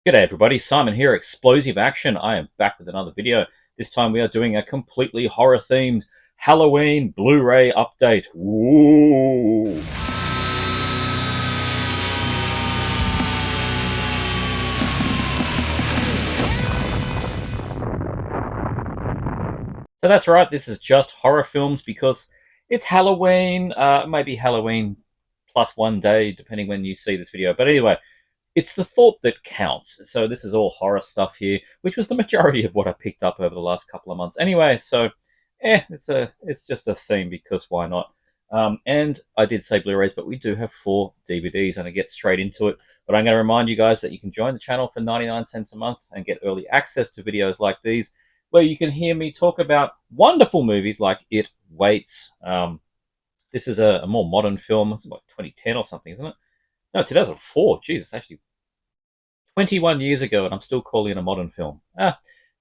G'day everybody, Simon here, Explosive Action. I am back with another video. This time we are doing a completely horror-themed Halloween Blu-ray update. Ooh. So that's right, this is just horror films because it's Halloween, maybe Halloween plus one day, depending when you see this video. But anyway, it's the thought that counts. So this is all horror stuff here, which was the majority of what I picked up over the last couple of months. Anyway, so it's just a theme because why not? And I did say Blu-rays, but we do have 4 DVDs, and I get straight into it. But I'm going to remind you guys that you can join the channel for 99 cents a month and get early access to videos like these, where you can hear me talk about wonderful movies like It Waits. This is a more modern film. It's like 2010 or something, isn't it? No, 2004. Jesus, actually 21 years ago, and I'm still calling it a modern film.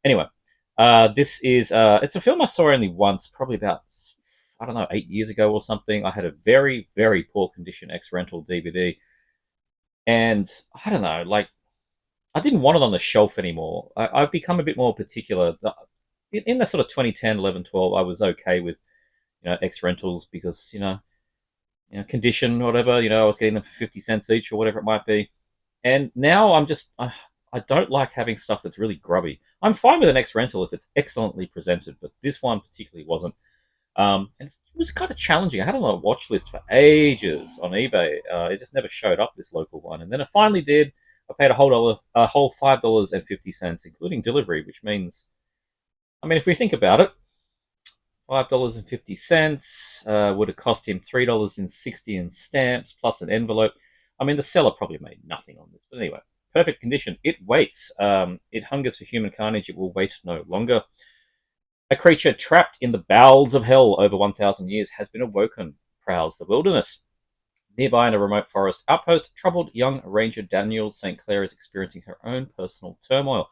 Anyway, this is it's a film I saw only once, probably about, I don't know, 8 years ago or something. I had a very, very poor condition ex-rental DVD, and I don't know, like, I didn't want it on the shelf anymore. I've become a bit more particular. In the sort of 2010, 11, 12, I was okay with ex-rentals because condition, whatever. I was getting them for 50 cents each or whatever it might be. And now I don't like having stuff that's really grubby. I'm fine with an X rental if it's excellently presented, but this one particularly wasn't. And it was kind of challenging. I had it on a watch list for ages on eBay. It just never showed up, this local one, and then it finally did. I paid a whole $5.50, including delivery, which means, I mean, if we think about it, $5.50 would have cost him $3.60 in stamps plus an envelope. I mean, the seller probably made nothing on this, but anyway, perfect condition. It waits. It hungers for human carnage. It will wait no longer. A creature trapped in the bowels of hell over 1,000 years has been awoken, prowls the wilderness. Nearby in a remote forest outpost, troubled young Ranger Daniel St. Clair is experiencing her own personal turmoil,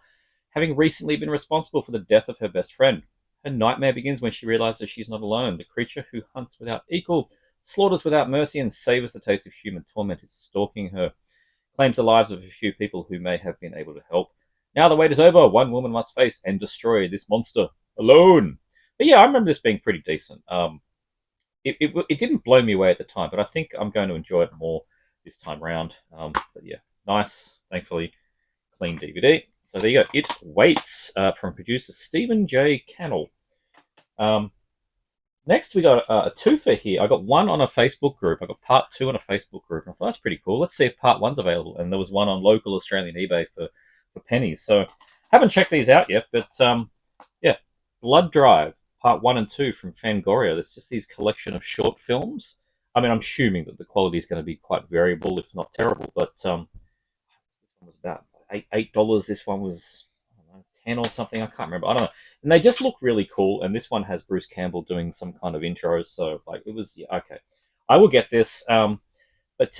having recently been responsible for the death of her best friend. Her nightmare begins when she realizes she's not alone. The creature who hunts without equal, slaughters without mercy, and savors the taste of human torment is stalking her. Claims the lives of a few people who may have been able to help. Now the wait is over. One woman must face and destroy this monster alone. But yeah, I remember this being pretty decent. It didn't blow me away at the time, but I think I'm going to enjoy it more this time round. But yeah, nice, thankfully, clean DVD. So there you go. It Waits from producer Stephen J. Cannell. Next, we got a twofer here. I got one on a Facebook group. I got part 2 on a Facebook group. And I thought that's pretty cool. Let's see if part 1's available. And there was one on local Australian eBay for pennies. So haven't checked these out yet, but yeah, Blood Drive part 1 and 2 from Fangoria. There's just these collection of short films. I mean, I'm assuming that the quality is going to be quite variable, if not terrible. But this one was about $8. This one was, I don't know, 10 or something. I can't remember. I don't know. And they just look really cool. And this one has Bruce Campbell doing some kind of intros. So like it was, yeah, okay. I will get this. But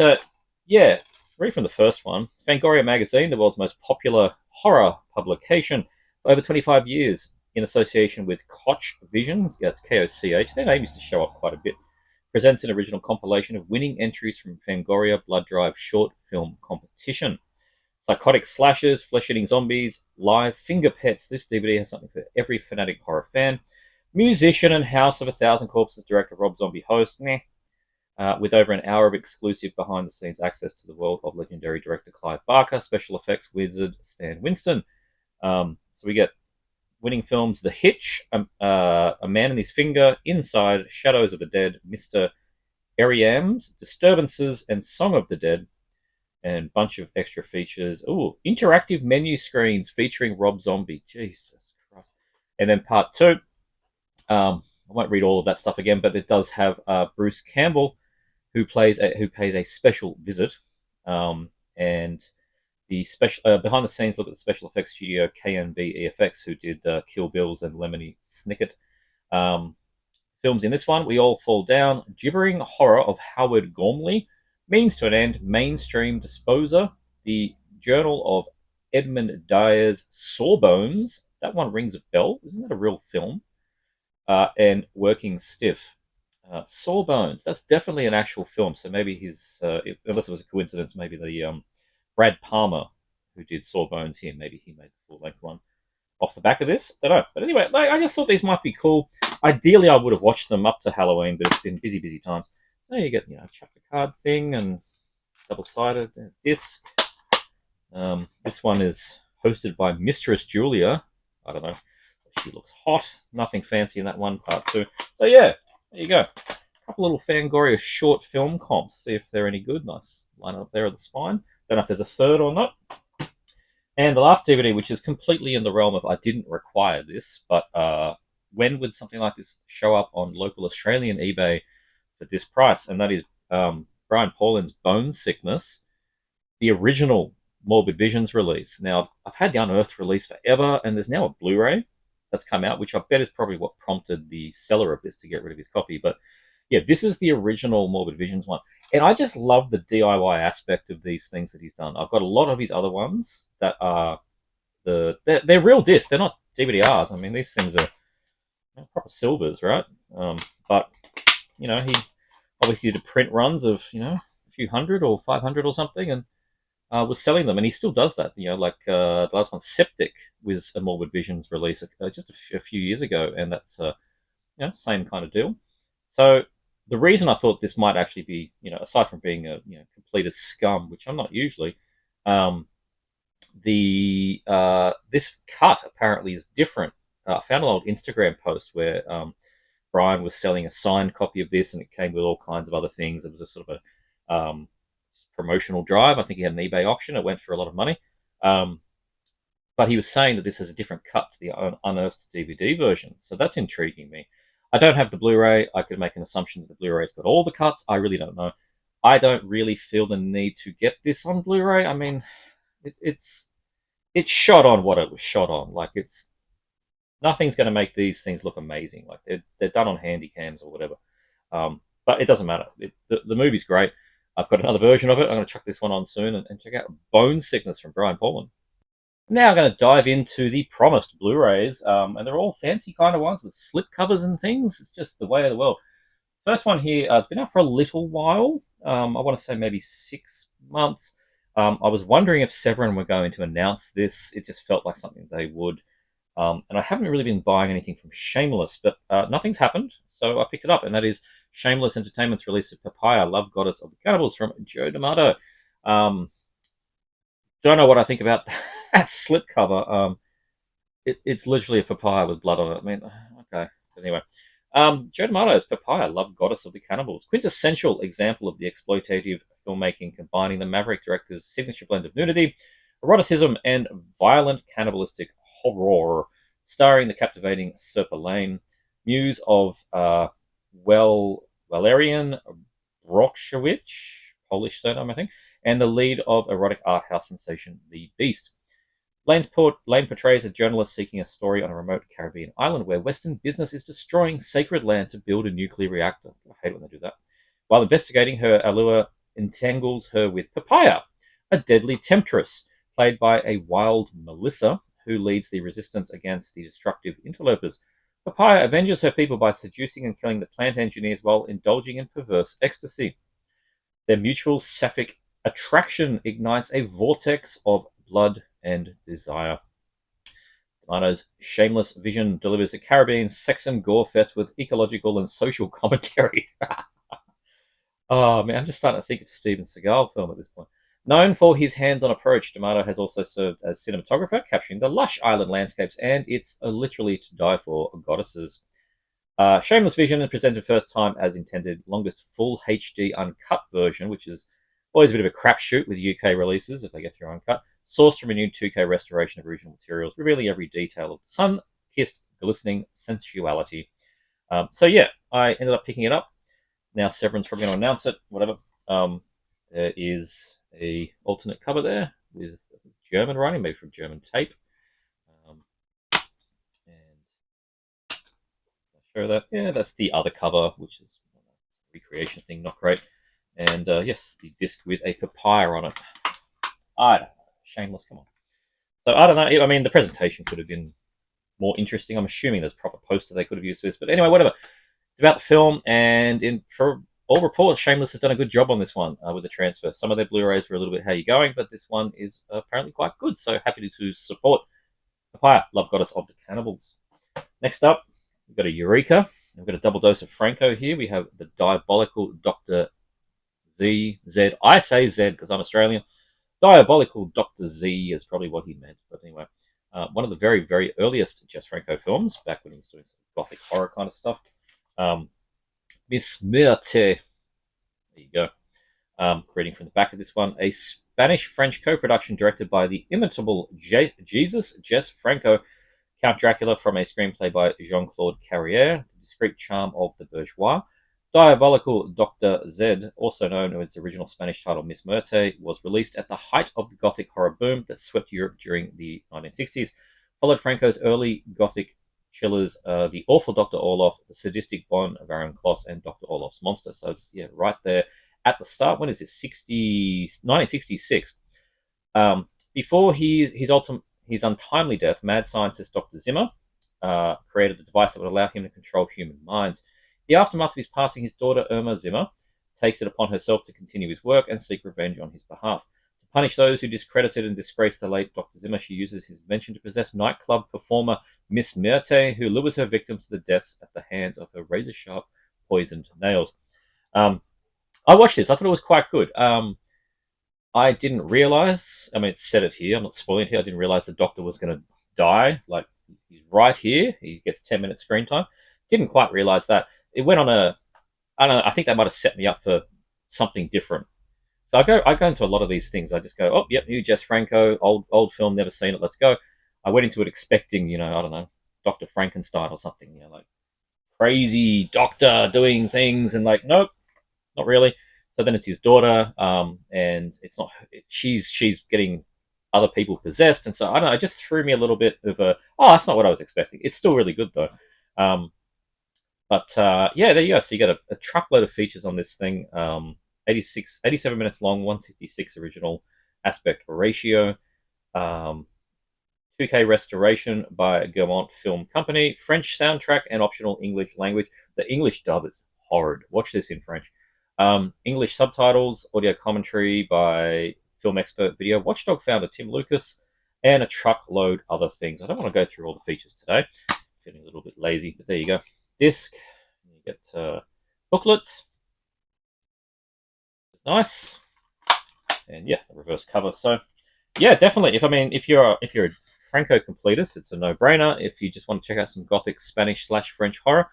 yeah, read from the first one. Fangoria magazine, the world's most popular horror publication, for over 25 years, in association with Koch Visions. Yeah, it's Koch. Their name used to show up quite a bit. Presents an original compilation of winning entries from Fangoria Blood Drive short film competition. Psychotic slashers, flesh-eating zombies, live finger pets. This DVD has something for every fanatic horror fan. Musician and House of a Thousand Corpses director Rob Zombie host. With over an hour of exclusive behind-the-scenes access to the world of legendary director Clive Barker, special effects wizard Stan Winston. So we get winning films: The Hitch, A Man and His Finger, Inside, Shadows of the Dead, Mr. Eriams, Disturbances, and Song of the Dead. And a bunch of extra features. Ooh, interactive menu screens featuring Rob Zombie. Jesus Christ. And then part 2. I won't read all of that stuff again, but it does have Bruce Campbell, who pays a special visit. And the special behind the scenes look at the special effects studio KNB EFX, who did Kill Bills and Lemony Snicket. Films in this one: We All Fall Down, Gibbering Horror of Howard Gormley, Means to an End, Mainstream Disposer, The Journal of Edmund Dyer's Sawbones. That one rings a bell. Isn't that a real film? And Working Stiff. Sawbones. That's definitely an actual film. So maybe unless it was a coincidence, maybe the Brad Palmer, who did Sawbones here. Maybe he made the full-length one off the back of this. Don't know. But anyway, like, I just thought these might be cool. Ideally, I would have watched them up to Halloween, but it's been busy, busy times. So you get, chapter card thing and double-sided disc. This one is hosted by Mistress Julia. I don't know. She looks hot. Nothing fancy in that one, part 2. So yeah, there you go. A couple little Fangoria short film comps. See if they're any good. Nice line up there of the spine. Don't know if there's a third or not. And the last DVD, which is completely in the realm of I didn't require this, but when would something like this show up on local Australian eBay for this price? And that is Brian Paulin's Bone Sickness, the original Morbid Visions release. Now, I've had the Unearthed release forever, and there's now a Blu-ray that's come out, which I bet is probably what prompted the seller of this to get rid of his copy. But yeah, this is the original Morbid Visions one. And I just love the DIY aspect of these things that he's done. I've got a lot of his other ones that are they're real discs. They're not DVD-Rs. I mean, these things are proper silvers, right? But he obviously did print runs of a few hundred or 500 or something, and was selling them, and he still does that. Like the last one, Septic, was a Morbid Visions release just a few years ago, and that's same kind of deal. So the reason I thought this might actually be, aside from being a complete as scum, which I'm not usually, this cut apparently is different. I found an old Instagram post where Brian was selling a signed copy of this, and it came with all kinds of other things. It was a sort of a promotional drive. I think he had an eBay auction. It went for a lot of money. But he was saying that this has a different cut to the Unearthed DVD version. So that's intriguing me. I don't have the Blu-ray. I could make an assumption that the Blu-ray's got all the cuts. I really don't know. I don't really feel the need to get this on Blu-ray. I mean, it's shot on what it was shot on. Like, nothing's going to make these things look amazing. Like, they're done on handy cams or whatever. But it doesn't matter. The movie's great. I've got another version of it. I'm going to chuck this one on soon and check out Bone Sickness from Brian Paulin. Now I'm going to dive into the promised Blu-rays, and they're all fancy kind of ones with slip covers and things. It's just the way of the world. First one here, it's been out for a little while. I want to say maybe 6 months. I was wondering if Severin were going to announce this. It just felt like something they would. And I haven't really been buying anything from Shameless, but nothing's happened, so I picked it up, and that is Shameless Entertainment's release of Papaya, Love Goddess of the Cannibals from Joe D'Amato. Don't know what I think about that slipcover. It's literally a papaya with blood on it. I mean, okay. Anyway, Joe D'Amato's Papaya, Love Goddess of the Cannibals. Quintessential example of the exploitative filmmaking combining the Maverick director's signature blend of nudity, eroticism, and violent cannibalistic horror, starring the captivating Serpa Lane, muse of Valerian Brockowicz, Polish surname, I think, and the lead of erotic art house sensation The Beast. Lane portrays a journalist seeking a story on a remote Caribbean island where Western business is destroying sacred land to build a nuclear reactor. I hate when they do that. While investigating, her allure entangles her with Papaya, a deadly temptress, played by a wild Melissa, who leads the resistance against the destructive interlopers. Papaya avenges her people by seducing and killing the plant engineers while indulging in perverse ecstasy. Their mutual sapphic attraction ignites a vortex of blood and desire. D'Amato's Shameless Vision delivers a Caribbean sex and gore fest with ecological and social commentary. Oh man, I'm just starting to think of Steven Seagal film at this point. Known for his hands-on approach, D'Amato has also served as cinematographer, capturing the lush island landscapes and its literally to die for goddesses. Shameless Vision is presented first time as intended, longest full HD uncut version, which is always a bit of a crapshoot with UK releases if they get through uncut. Sourced from renewed 2K restoration of original materials, revealing every detail of sun-kissed, glistening sensuality. So yeah, I ended up picking it up. Now Severin's probably going to announce it, whatever. There is a alternate cover there with German writing, made from German tape. And I'll show that. Yeah, that's the other cover, which is a recreation thing, not great. And yes, the disc with a papaya on it. I don't know. Shameless, come on. So I don't know. I mean, the presentation could have been more interesting. I'm assuming there's a proper poster they could have used for this. But anyway, whatever. It's about the film, and all reports, Shameless has done a good job on this one with the transfer. Some of their Blu-rays were a little bit how you going, but this one is apparently quite good. So happy to support Papaya, Love Goddess of the Cannibals. Next up, we've got a Eureka. We've got a double dose of Franco here. We have the Diabolical Dr. Z. I say Z because I'm Australian. Diabolical Dr. Z is probably what he meant. But anyway, one of the very, very earliest Jess Franco films, back when he was doing some gothic horror kind of stuff. Miss Myrte. There you go. Reading from the back of this one. A Spanish-French co-production directed by the inimitable Jesus Jess Franco, Count Dracula, from a screenplay by Jean-Claude Carrière, the discreet charm of the bourgeois. Diabolical Dr. Z, also known in its original Spanish title Miss Myrte, was released at the height of the Gothic horror boom that swept Europe during the 1960s. Followed Franco's early Gothic chillers, The Awful Dr. Orloff, The Sadistic Bond of Aaron Kloss, and Dr. Orloff's Monster. So it's right there at the start. When is this? 1966. Before his untimely death, mad scientist Dr. Zimmer created a device that would allow him to control human minds. In the aftermath of his passing, his daughter Irma Zimmer takes it upon herself to continue his work and seek revenge on his behalf. To punish those who discredited and disgraced the late Dr. Zimmer, she uses his invention to possess nightclub performer Miss Myrte, who lures her victims to the deaths at the hands of her razor-sharp, poisoned nails. I watched this. I thought it was quite good. I didn't realize, I mean, it said it here, I'm not spoiling it here, I didn't realize the doctor was going to die. Like, he's right here. He gets 10-minute screen time. Didn't quite realize that. It went on I don't know, I think that might have set me up for something different. So I go into a lot of these things. I just go, oh, yep, new Jess Franco, old film, never seen it, let's go. I went into it expecting, I don't know, Dr. Frankenstein or something, like crazy doctor doing things, and like, nope, not really. So then it's his daughter, and it's not. She's getting other people possessed, and so I don't know. It just threw me a little bit of that's not what I was expecting. It's still really good though. Yeah, there you go. So you got a truckload of features on this thing. 87 minutes long, 166 original aspect ratio. 2K restoration by Gaumont Film Company. French soundtrack and optional English language. The English dub is horrid. Watch this in French. English subtitles, audio commentary by film expert video watchdog founder Tim Lucas, and a truckload other things. I don't want to go through all the features today. Feeling a little bit lazy, but there you go. Disc. You get booklet. Nice. And yeah, the reverse cover. So yeah, definitely. If you're a Franco completist, it's a no-brainer. If you just want to check out some Gothic Spanish/French horror,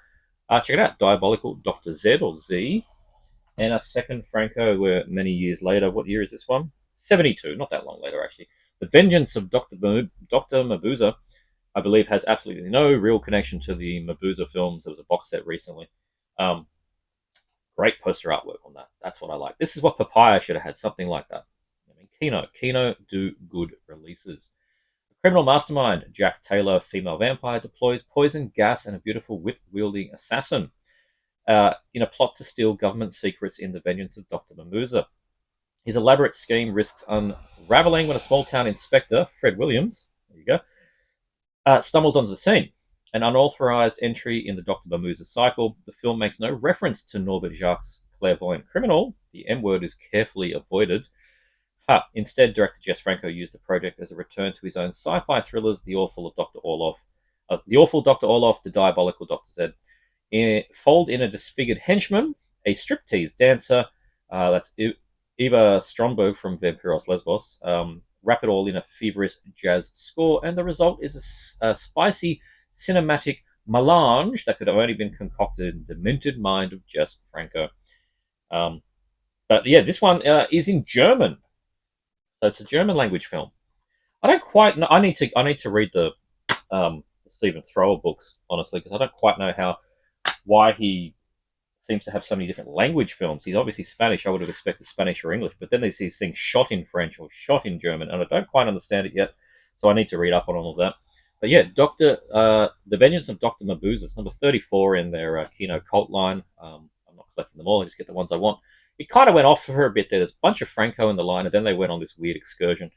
check it out. Diabolical Dr. Z or Z. And a second Franco, where many years later, what year is this one? 72, not that long later, actually. The Vengeance of Dr. Mabuse, I believe, has absolutely no real connection to the Mabuse films. There was a box set recently. Great poster artwork on that. That's what I like. This is what Papaya should have had, something like that. Kino do good releases. Criminal mastermind, Jack Taylor, female vampire, deploys poison, gas, and a beautiful whip-wielding assassin in a plot to steal government secrets in The Vengeance of Dr. Mabuse. His elaborate scheme risks unraveling when a small-town inspector, Fred Williams, there you go, stumbles onto the scene. An unauthorized entry in the Dr. Mabuse cycle, the film makes no reference to Norbert Jacques' clairvoyant criminal. The M word is carefully avoided. Instead, director Jess Franco used the project as a return to his own sci-fi thrillers, The Awful Dr. Orloff, The Diabolical Dr. Z. Fold in a disfigured henchman, a striptease dancer, that's Eva Stromberg from Vampiros Lesbos. Wrap it all in a feverish jazz score, and the result is a spicy cinematic melange that could have only been concocted in the demented mind of Jess Franco. But yeah, this one is in German. So it's a German language film. I don't quite know. I need to read the Stephen Thrower books, honestly, because I don't quite know why he seems to have so many different language films. He's obviously Spanish. I would have expected Spanish or English, but then there's these things shot in French or shot in German, and I don't quite understand it yet. So I need to read up on all of that. But yeah, The Vengeance of Dr. Mabuse. It's number 34 in their Kino cult line. I'm not collecting them all. I just get the ones I want. It kind of went off for a bit there. There's a bunch of Franco in the line, and then they went on this weird excursion.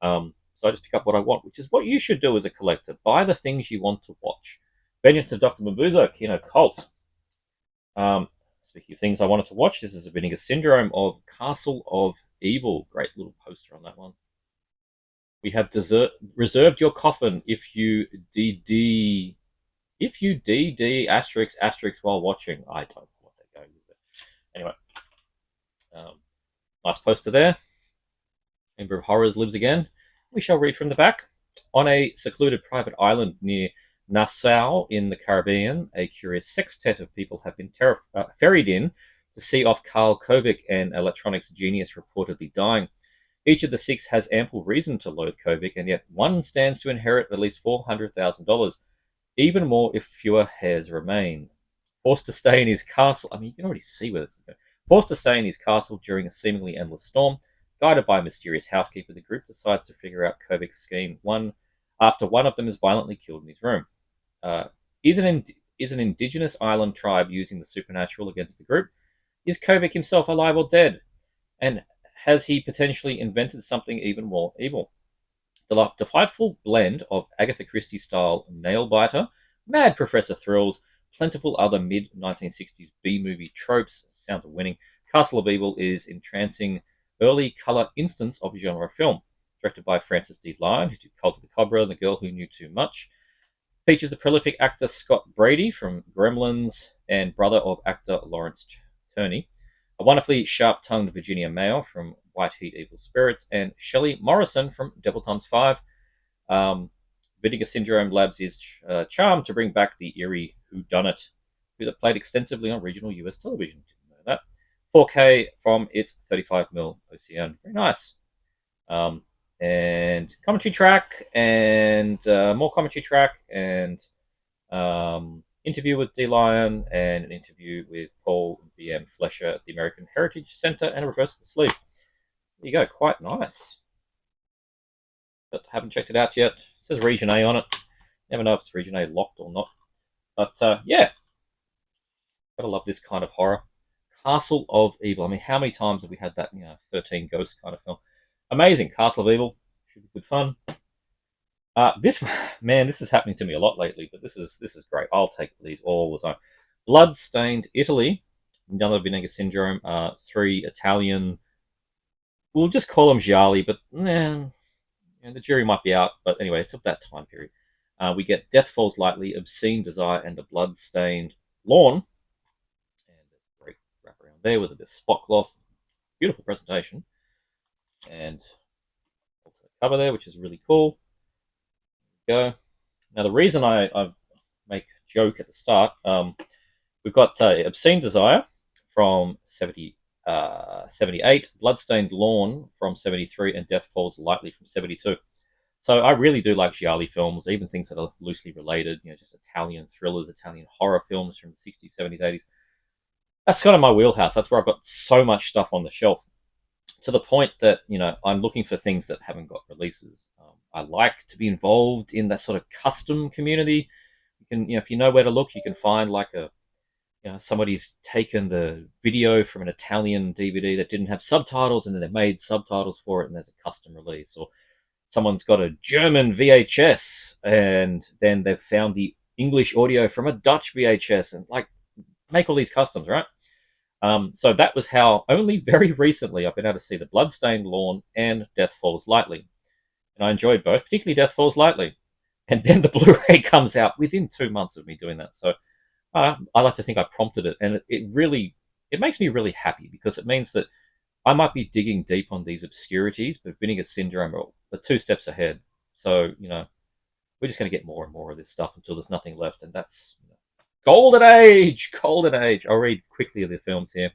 So I just pick up what I want, which is what you should do as a collector. Buy the things you want to watch. Vengeance of Dr. Mabuse, Kino cult. speaking of things I wanted to watch, this is a Vinegar Syndrome of Castle of Evil. Great little poster on that one. We have reserved your coffin if you DD asterisk asterisk while watching. I don't know what they're going with it. Anyway, nice poster there. Chamber of Horrors lives again. We shall read from the back. On a secluded private island near Nassau in the Caribbean, a curious sextet of people have been ferried in to see off Karl Kovic, an electronics genius reportedly dying. Each of the six has ample reason to loathe Kovic, and yet one stands to inherit at least $400,000, even more if fewer heirs remain. Forced to stay in his castle, you can already see where this is going. Forced to stay in his castle during a seemingly endless storm, guided by a mysterious housekeeper, the group decides to figure out Kovic's scheme after one of them is violently killed in his room. Is an indigenous island tribe using the supernatural against the group? Is Kovic himself alive or dead? And has he potentially invented something even more evil? The delightful blend of Agatha Christie-style nail-biter, mad professor thrills, plentiful other mid-1960s B-movie tropes, sounds of winning. Castle of Evil is entrancing early colour instance of genre film. Directed by Francis D. Lyon, who did Cult of the Cobra and The Girl Who Knew Too Much. Features the prolific actor Scott Brady from Gremlins and brother of actor Lawrence Turney. A wonderfully sharp-tongued Virginia Mayo from White Heat Evil Spirits, and Shelley Morrison from Devil Times 5. Vinegar Syndrome Labs is charmed to bring back the eerie whodunit, who that played extensively on regional US television. Didn't know that. 4K from its 35mm OCN. Very nice. And commentary track, and more commentary track, and interview with D. Lyon, and an interview with Paul V.M. Flesher at the American Heritage Center, and a reversible sleeve. There you go, quite nice. But haven't checked it out yet. It says Region A on it. Never know if it's Region A locked or not. But yeah, gotta love this kind of horror. Castle of Evil. How many times have we had that? 13 Ghosts kind of film. Amazing. Castle of Evil. Should be good fun. This is happening to me a lot lately, but this is great. I'll take these all the time. Blood-Stained Italy. Another Vinegar Syndrome. 3 Italian. We'll just call them gialli, but the jury might be out. But anyway, it's of that time period. We get Death Falls Lightly, Obscene Desire, and a Blood-Stained Lawn. And there's a great wraparound there with this spot gloss. Beautiful presentation. And cover there, which is really cool. Go. Now, the reason I make a joke at the start, we've got Obscene Desire from 78, Bloodstained Lawn from 73, and Death Falls Lightly from 72. So I really do like gialli films, even things that are loosely related, just Italian thrillers, Italian horror films from the 60s, 70s, 80s. That's kind of my wheelhouse. That's where I've got so much stuff on the shelf, to the point that I'm looking for things that haven't got releases. I like to be involved in that sort of custom community. You can, if you know where to look, you can find like somebody's taken the video from an Italian DVD that didn't have subtitles, and then they've made subtitles for it, and there's a custom release. Or someone's got a German VHS, and then they've found the English audio from a Dutch VHS, and make all these customs, right? So that was how only very recently I've been able to see the Bloodstained Lawn and Death Falls Lightly. And I enjoyed both, particularly Death Falls Lightly. And then the Blu-ray comes out within 2 months of me doing that. So I like to think I prompted it. And it makes me really happy, because it means that I might be digging deep on these obscurities, but Vinegar Syndrome are 2 steps ahead. So, we're just going to get more and more of this stuff until there's nothing left. And that's golden age. I'll read quickly of the films here.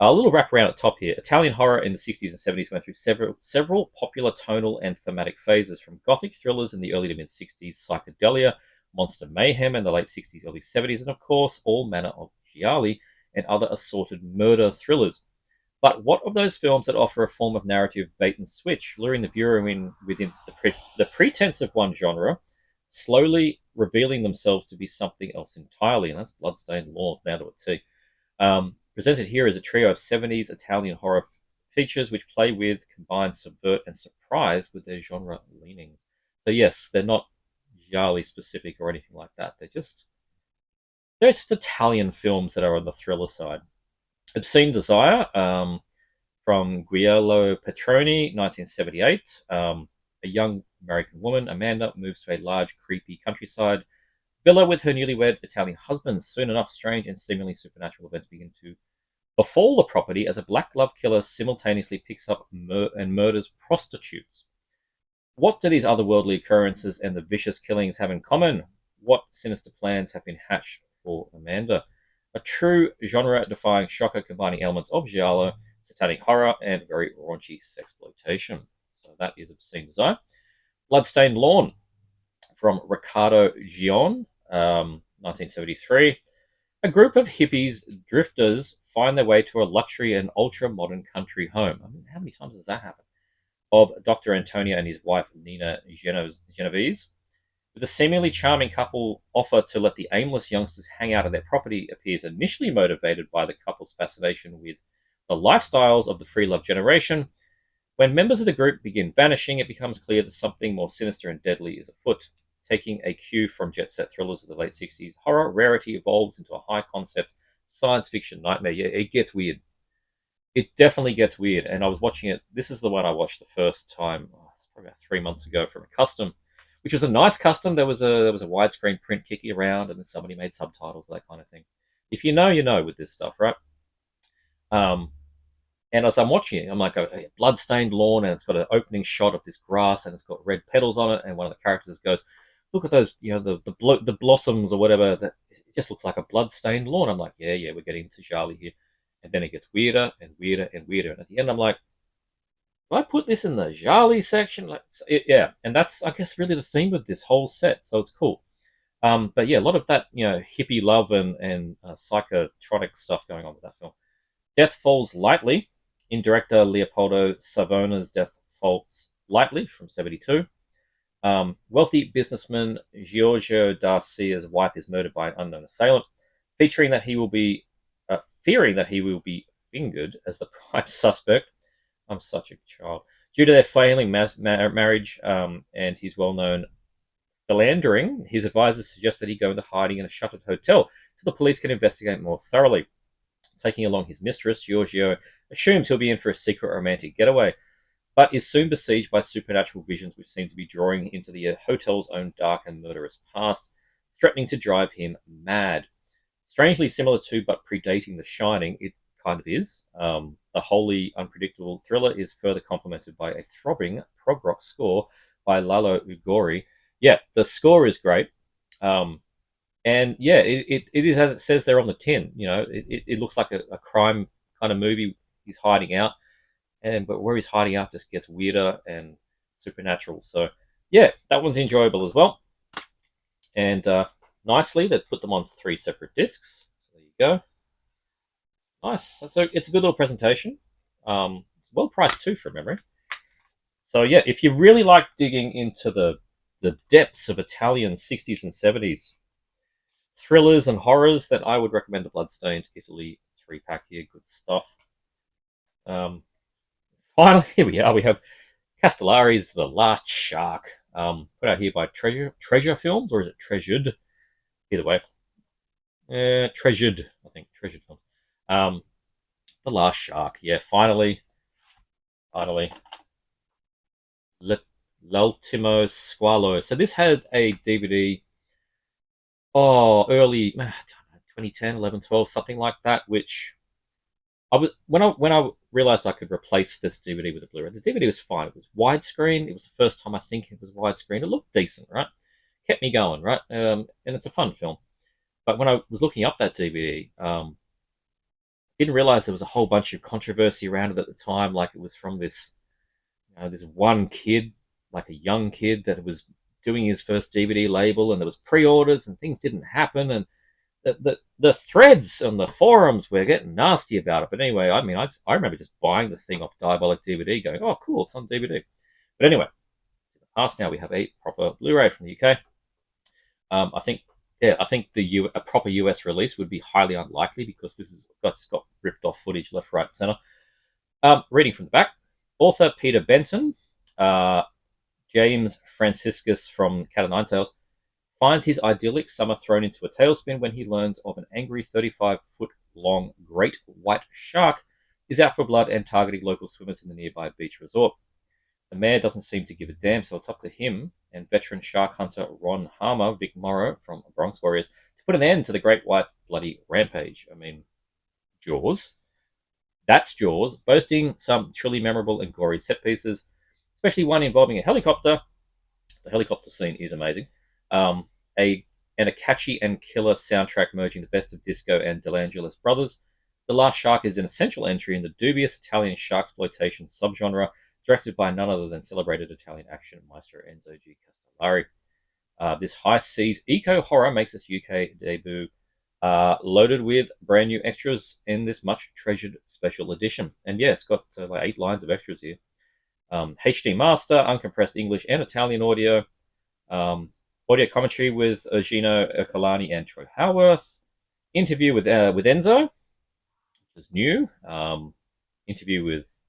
A little wraparound at the top here. Italian horror in the 60s and 70s went through several popular tonal and thematic phases, from gothic thrillers in the early to mid-60s, psychedelia, monster mayhem in the late 60s, early 70s, and of course, all manner of gialli and other assorted murder thrillers. But what of those films that offer a form of narrative bait and switch, luring the viewer in within the pretense of one genre, slowly revealing themselves to be something else entirely? And that's Bloodstained Lawn, down to a T. Presented here is a trio of 70s Italian horror features which play with, combine, subvert, and surprise with their genre leanings. So yes, they're not gialli specific or anything like that. They're just They're just Italian films that are on the thriller side. Obscene Desire, from Guglielmo Petroni, 1978. A young American woman, Amanda, moves to a large, creepy countryside villa with her newlywed Italian husband. Soon enough, strange and seemingly supernatural events begin to befall the property as a black glove killer simultaneously picks up and murders prostitutes. What do these otherworldly occurrences and the vicious killings have in common? What sinister plans have been hatched for Amanda? A true genre-defying shocker combining elements of giallo, satanic horror, and very raunchy sexploitation. So that is Obscene Desire. Bloodstained Lawn from Riccardo Gion, 1973. A group of hippies, drifters, find their way to a luxury and ultra-modern country home. I mean, how many times does that happen? Of Dr. Antonio and his wife, Nina Genovese. With a seemingly charming couple offer to let the aimless youngsters hang out at their property appears initially motivated by the couple's fascination with the lifestyles of the free love generation. When members of the group begin vanishing, it becomes clear that something more sinister and deadly is afoot. Taking a cue from jet set thrillers of the late 60s, horror rarity evolves into a high concept science fiction nightmare. Yeah, it gets weird. It definitely gets weird. And I was watching it. This is the one I watched the first time, it's probably about 3 months ago, from a custom, which was a nice custom. There was a widescreen print kicking around, and then somebody made subtitles, that kind of thing. If you know, you know with this stuff, right? And as I'm watching it, I'm like, a blood-stained lawn, and it's got an opening shot of this grass, and it's got red petals on it. And one of the characters goes, "Look at those, the blossoms or whatever. That it just looks like a blood-stained lawn." I'm like, yeah, we're getting into Charlie here. And then it gets weirder and weirder and weirder. And at the end, I'm like, do I put this in the Jali section? Yeah. And that's, I guess, really the theme of this whole set. So it's cool. But yeah, a lot of that, hippie love and psychotronic stuff going on with that film. Death Falls Lightly, in director Leopoldo Savona's Death Falls Lightly from 1972. Wealthy businessman Giorgio Darcia's wife is murdered by an unknown assailant, fearing that he will be fingered as the prime suspect. I'm such a child. Due to their failing marriage and his well-known philandering, his advisors suggest that he go into hiding in a shuttered hotel so the police can investigate more thoroughly. Taking along his mistress, Giorgio assumes he'll be in for a secret romantic getaway, but is soon besieged by supernatural visions which seem to be drawing into the hotel's own dark and murderous past, threatening to drive him mad. Strangely similar to, but predating The Shining, it kind of is. The wholly unpredictable thriller is further complemented by a throbbing prog rock score by Lalo Ugori. Yeah, the score is great. And yeah, it is as it says there on the tin. It looks like a crime kind of movie. He's hiding out, but where he's hiding out just gets weirder and supernatural. So yeah, that one's enjoyable as well. And nicely, they put them on 3 separate discs. So there you go. Nice. So it's a good little presentation. It's well priced too, from memory. So yeah, if you really like digging into the depths of Italian 60s and 70s thrillers and horrors, then I would recommend the Bloodstained Italy 3-pack here. Good stuff. Finally, here we are. We have Castellari's The Last Shark, put out here by Treasure Films, or is it Treasured? Either way. Treasured, I think. Treasured Films. The Last Shark. Yeah, finally. L'ultimo squalo. So this had a DVD, early 2010, 11, 12, something like that, which when I realized I could replace this DVD with a Blu-ray, the DVD was fine. It was widescreen. It was the first time I think it was widescreen. It looked decent, right? Kept me going, right? And it's a fun film. But when I was looking up that DVD, didn't realize there was a whole bunch of controversy around it at the time. Like, it was from this one kid, like a young kid, that was doing his first DVD label, and there was pre-orders and things didn't happen, and the threads on the forums were getting nasty about it. But anyway, I mean, I remember just buying the thing off Diabolic DVD, going, "Oh, cool, it's on DVD." But anyway, in the past now, we have a proper Blu-ray from the UK. I think a proper US release would be highly unlikely, because this has got ripped off footage left, right, and center. Reading from the back, author Peter Benton, James Franciscus from Cat o' Nine Tails, finds his idyllic summer thrown into a tailspin when he learns of an angry 35-foot-long great white shark is out for blood and targeting local swimmers in the nearby beach resort. The mayor doesn't seem to give a damn, so it's up to him and veteran shark hunter Ron Harmer, Vic Morrow from Bronx Warriors, to put an end to the great white bloody rampage. I mean, Jaws. That's Jaws, boasting some truly memorable and gory set pieces, especially one involving a helicopter. The helicopter scene is amazing. Um, a catchy and killer soundtrack merging the best of disco and DeLangelis brothers. The Last Shark is an essential entry in the dubious Italian sharksploitation subgenre, directed by none other than celebrated Italian action maestro Enzo G. Castellari. This high seas eco horror makes its UK debut, loaded with brand new extras in this much treasured special edition. And yeah, it's got like 8 lines of extras here. HD master, uncompressed English and Italian audio, audio commentary with Eugenio Ercolani and Troy Howarth, interview with Enzo, which is new, interview with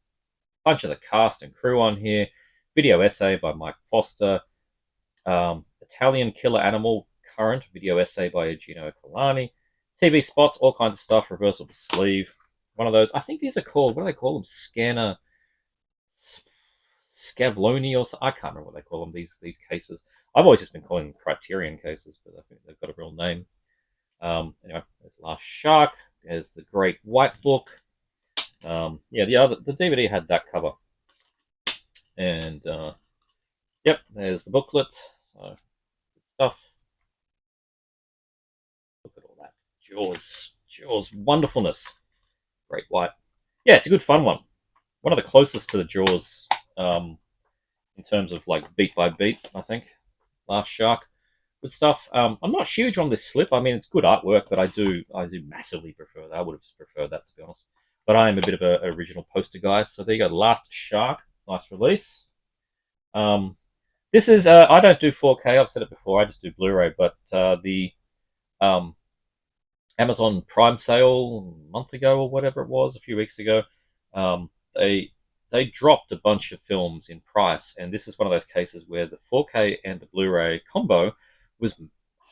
a bunch of the cast and crew on here, video essay by Mike Foster, Italian killer animal current video essay by Eugenio Ercolani, TV spots, all kinds of stuff, reversible sleeve, one of those. I think these are called, what do they call them? Scanner. Scavloni or I can't remember what they call them, these cases. I've always just been calling them Criterion cases, but I think they've got a real name. Anyway, there's Last Shark. There's the Great White Book. Yeah, the DVD had that cover. And yep, there's the booklet. So good stuff. Look at all that. Jaws wonderfulness. Great White. Yeah, it's a good fun one. One of the closest to the Jaws in terms of like beat by beat, I think. Last Shark, good stuff. I'm not huge on this slip. I mean, it's good artwork, but I do massively prefer that. I would have just preferred that, to be honest. But I am a bit of an original poster guy. So there you go, Last Shark, nice release. This is I don't do 4K. I've said it before. I just do Blu-ray. But the Amazon Prime sale a month ago or whatever it was, a few weeks ago, they dropped a bunch of films in price, and this is one of those cases where the 4K and the Blu-ray combo was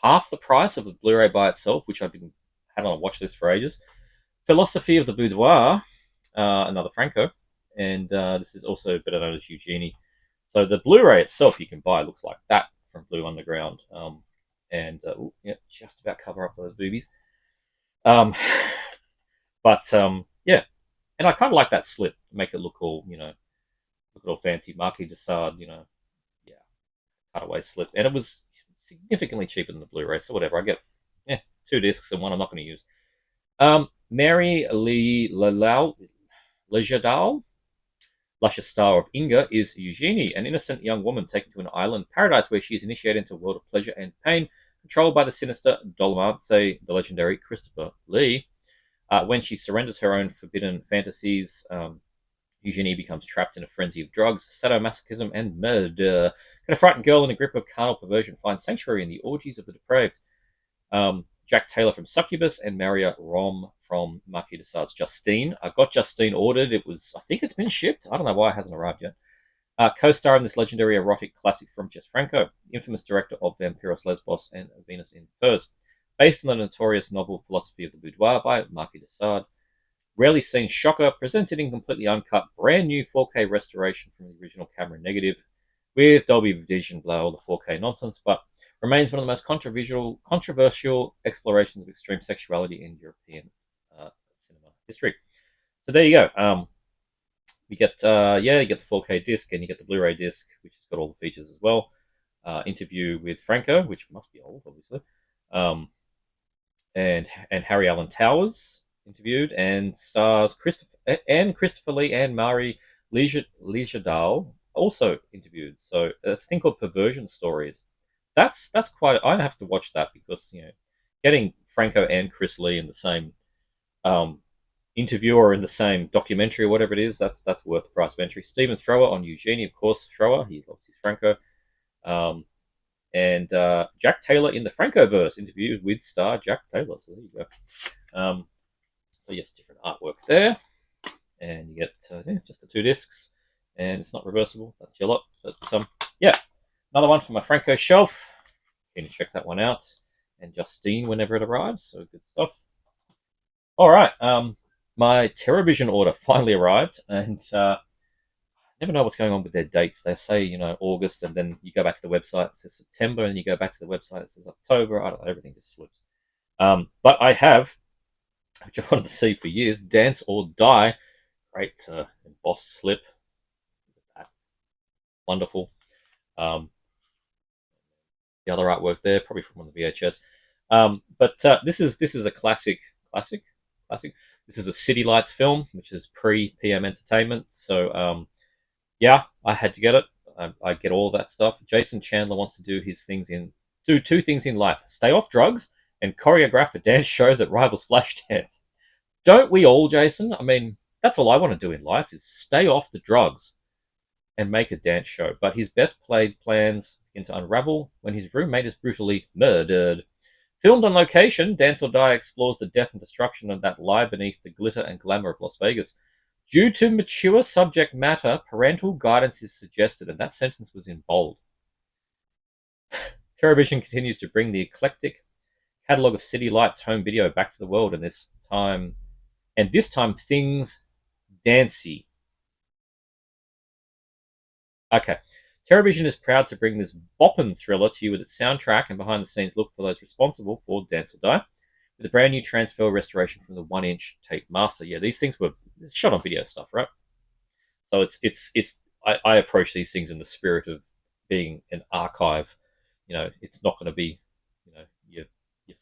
half the price of the Blu-ray by itself, which I've had on a watch list for ages. Philosophy of the Boudoir, another Franco, and this is also better known as Eugenie. So the Blu-ray itself you can buy looks like that from Blue Underground, and yeah, just about cover up those boobies. But yeah. And I kind of like that slip, make it look all, look all fancy. Marquis de Sade, yeah, cutaway slip. And it was significantly cheaper than the Blu-ray, so whatever. I get 2 discs and one I'm not going to use. Mary Lee Lejardal, luscious star of Inga, is Eugenie, an innocent young woman taken to an island paradise where she is initiated into a world of pleasure and pain, controlled by the sinister Dolomite, the legendary Christopher Lee. When she surrenders her own forbidden fantasies, Eugenie becomes trapped in a frenzy of drugs, sadomasochism, and murder. Can a frightened girl in a grip of carnal perversion find sanctuary in the orgies of the depraved? Jack Taylor from Succubus and Maria Rom from Marquis de Sade's Justine. I got Justine ordered. I think it's been shipped. I don't know why it hasn't arrived yet. Co-star in this legendary erotic classic from Jess Franco, infamous director of Vampiros Lesbos and Venus in Furs. Based on the notorious novel Philosophy of the Boudoir by Marquis de Sade. Rarely seen shocker, presented in completely uncut, brand new 4K restoration from the original camera negative, with Dolby Vision, blah, all the 4K nonsense, but remains one of the most controversial explorations of extreme sexuality in European cinema history. So there you go. You get you get the 4K disc and you get the Blu-ray disc, which has got all the features as well. Interview with Franco, which must be old, obviously. And Harry Alan Towers interviewed, and stars Christopher Lee and Mari Lejardal also interviewed. So it's a thing called Perversion Stories. That's quite. I have to watch that because getting Franco and Chris Lee in the same interview or in the same documentary or whatever it is, that's worth the price of entry. Stephen Thrower on Eugenie, of course. Thrower, he obviously is Franco. And Jack Taylor in the Francoverse interview with star Jack Taylor. So there you go. So yes, different artwork there, and you get just the 2 discs, and it's not reversible. That's your lot. But yeah, another one from my Franco shelf. keen to check that one out. And Justine whenever it arrives. So good stuff. All right. My TerraVision order finally arrived, and never know what's going on with their dates. They say, August, and then you go back to the website, it says September, and you go back to the website, it says October. I don't know, everything just slips. But I have, which I wanted to see for years, Dance or Die. Great embossed slip. Wonderful. The other artwork there, probably from one of the VHS. But this is a classic. This is a City Lights film, which is pre-PM Entertainment. So yeah, I had to get it. I get all that stuff. Jason Chandler wants to do two things in life: stay off drugs and choreograph a dance show that rivals Flashdance. Don't we all, Jason? I mean, that's all I want to do in life is stay off the drugs and make a dance show. But his best played plans begin to unravel when his roommate is brutally murdered. Filmed on location, Dance or Die explores the death and destruction of that lie beneath the glitter and glamour of Las Vegas. Due to mature subject matter, parental guidance is suggested, and that sentence was in bold. TerraVision continues to bring the eclectic catalogue of City Lights home video back to the world, and this time things dancey. Okay. TerraVision is proud to bring this boppin' thriller to you with its soundtrack and behind-the-scenes look for those responsible for Dance or Die, with a brand new transfer restoration from the 1-inch tape master. Yeah, these things were shot on video stuff, right? So I approach these things in the spirit of being an archive. It's not going to be, your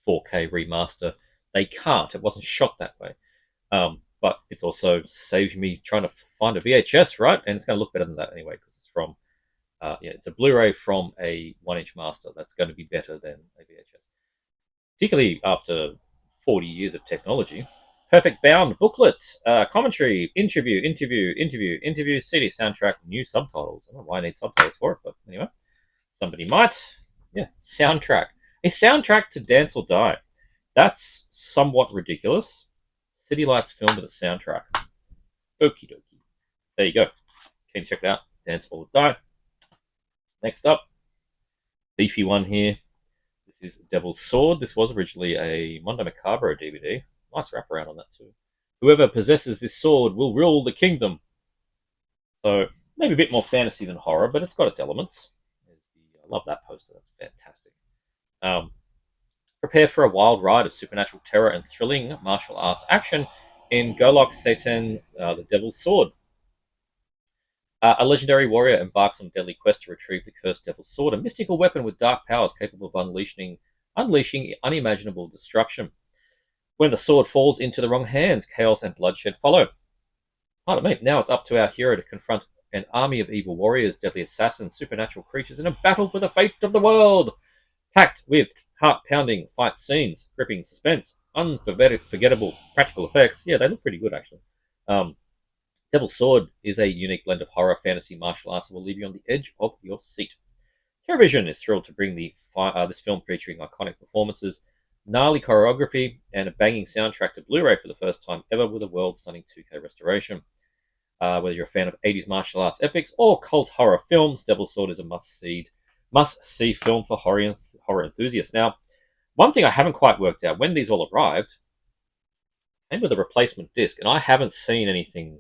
4K remaster. They can't. It wasn't shot that way. But it's also saves me trying to find a VHS, right? And it's going to look better than that anyway because it's from, it's a Blu-ray from a 1-inch master. That's going to be better than a VHS, particularly after 40 years of technology. Perfect bound booklet, commentary, interview, CD soundtrack, new subtitles. I don't know why I need subtitles for it, but anyway, somebody might. Yeah, soundtrack. A soundtrack to Dance or Die. That's somewhat ridiculous. City Lights film with a soundtrack. Okie dokie. There you go. Can you check it out? Dance or Die. Next up, beefy one here. This is Devil's Sword. This was originally a Mondo Macabro DVD. Nice wraparound on that too. Whoever possesses this sword will rule the kingdom. So maybe a bit more fantasy than horror, but it's got its elements. I love that poster. That's fantastic. Prepare for a wild ride of supernatural terror and thrilling martial arts action in Golok Satan, the Devil's Sword. A legendary warrior embarks on a deadly quest to retrieve the cursed Devil's Sword, a mystical weapon with dark powers capable of unleashing unimaginable destruction. When the sword falls into the wrong hands, chaos and bloodshed follow. Pardon me. Now it's up to our hero to confront an army of evil warriors, deadly assassins, supernatural creatures in a battle for the fate of the world. Packed with heart-pounding fight scenes, gripping suspense, unforgettable practical effects. Yeah, they look pretty good, actually. Devil's Sword is a unique blend of horror, fantasy, martial arts, and will leave you on the edge of your seat. TerraVision is thrilled to bring this film featuring iconic performances, gnarly choreography, and a banging soundtrack to Blu-ray for the first time ever with a world-stunning 2K restoration. Whether you're a fan of 80s martial arts epics or cult horror films, Devil's Sword is a must-see film for horror enthusiasts. Now, one thing I haven't quite worked out, when these all arrived, came with a replacement disc, and I haven't seen anything.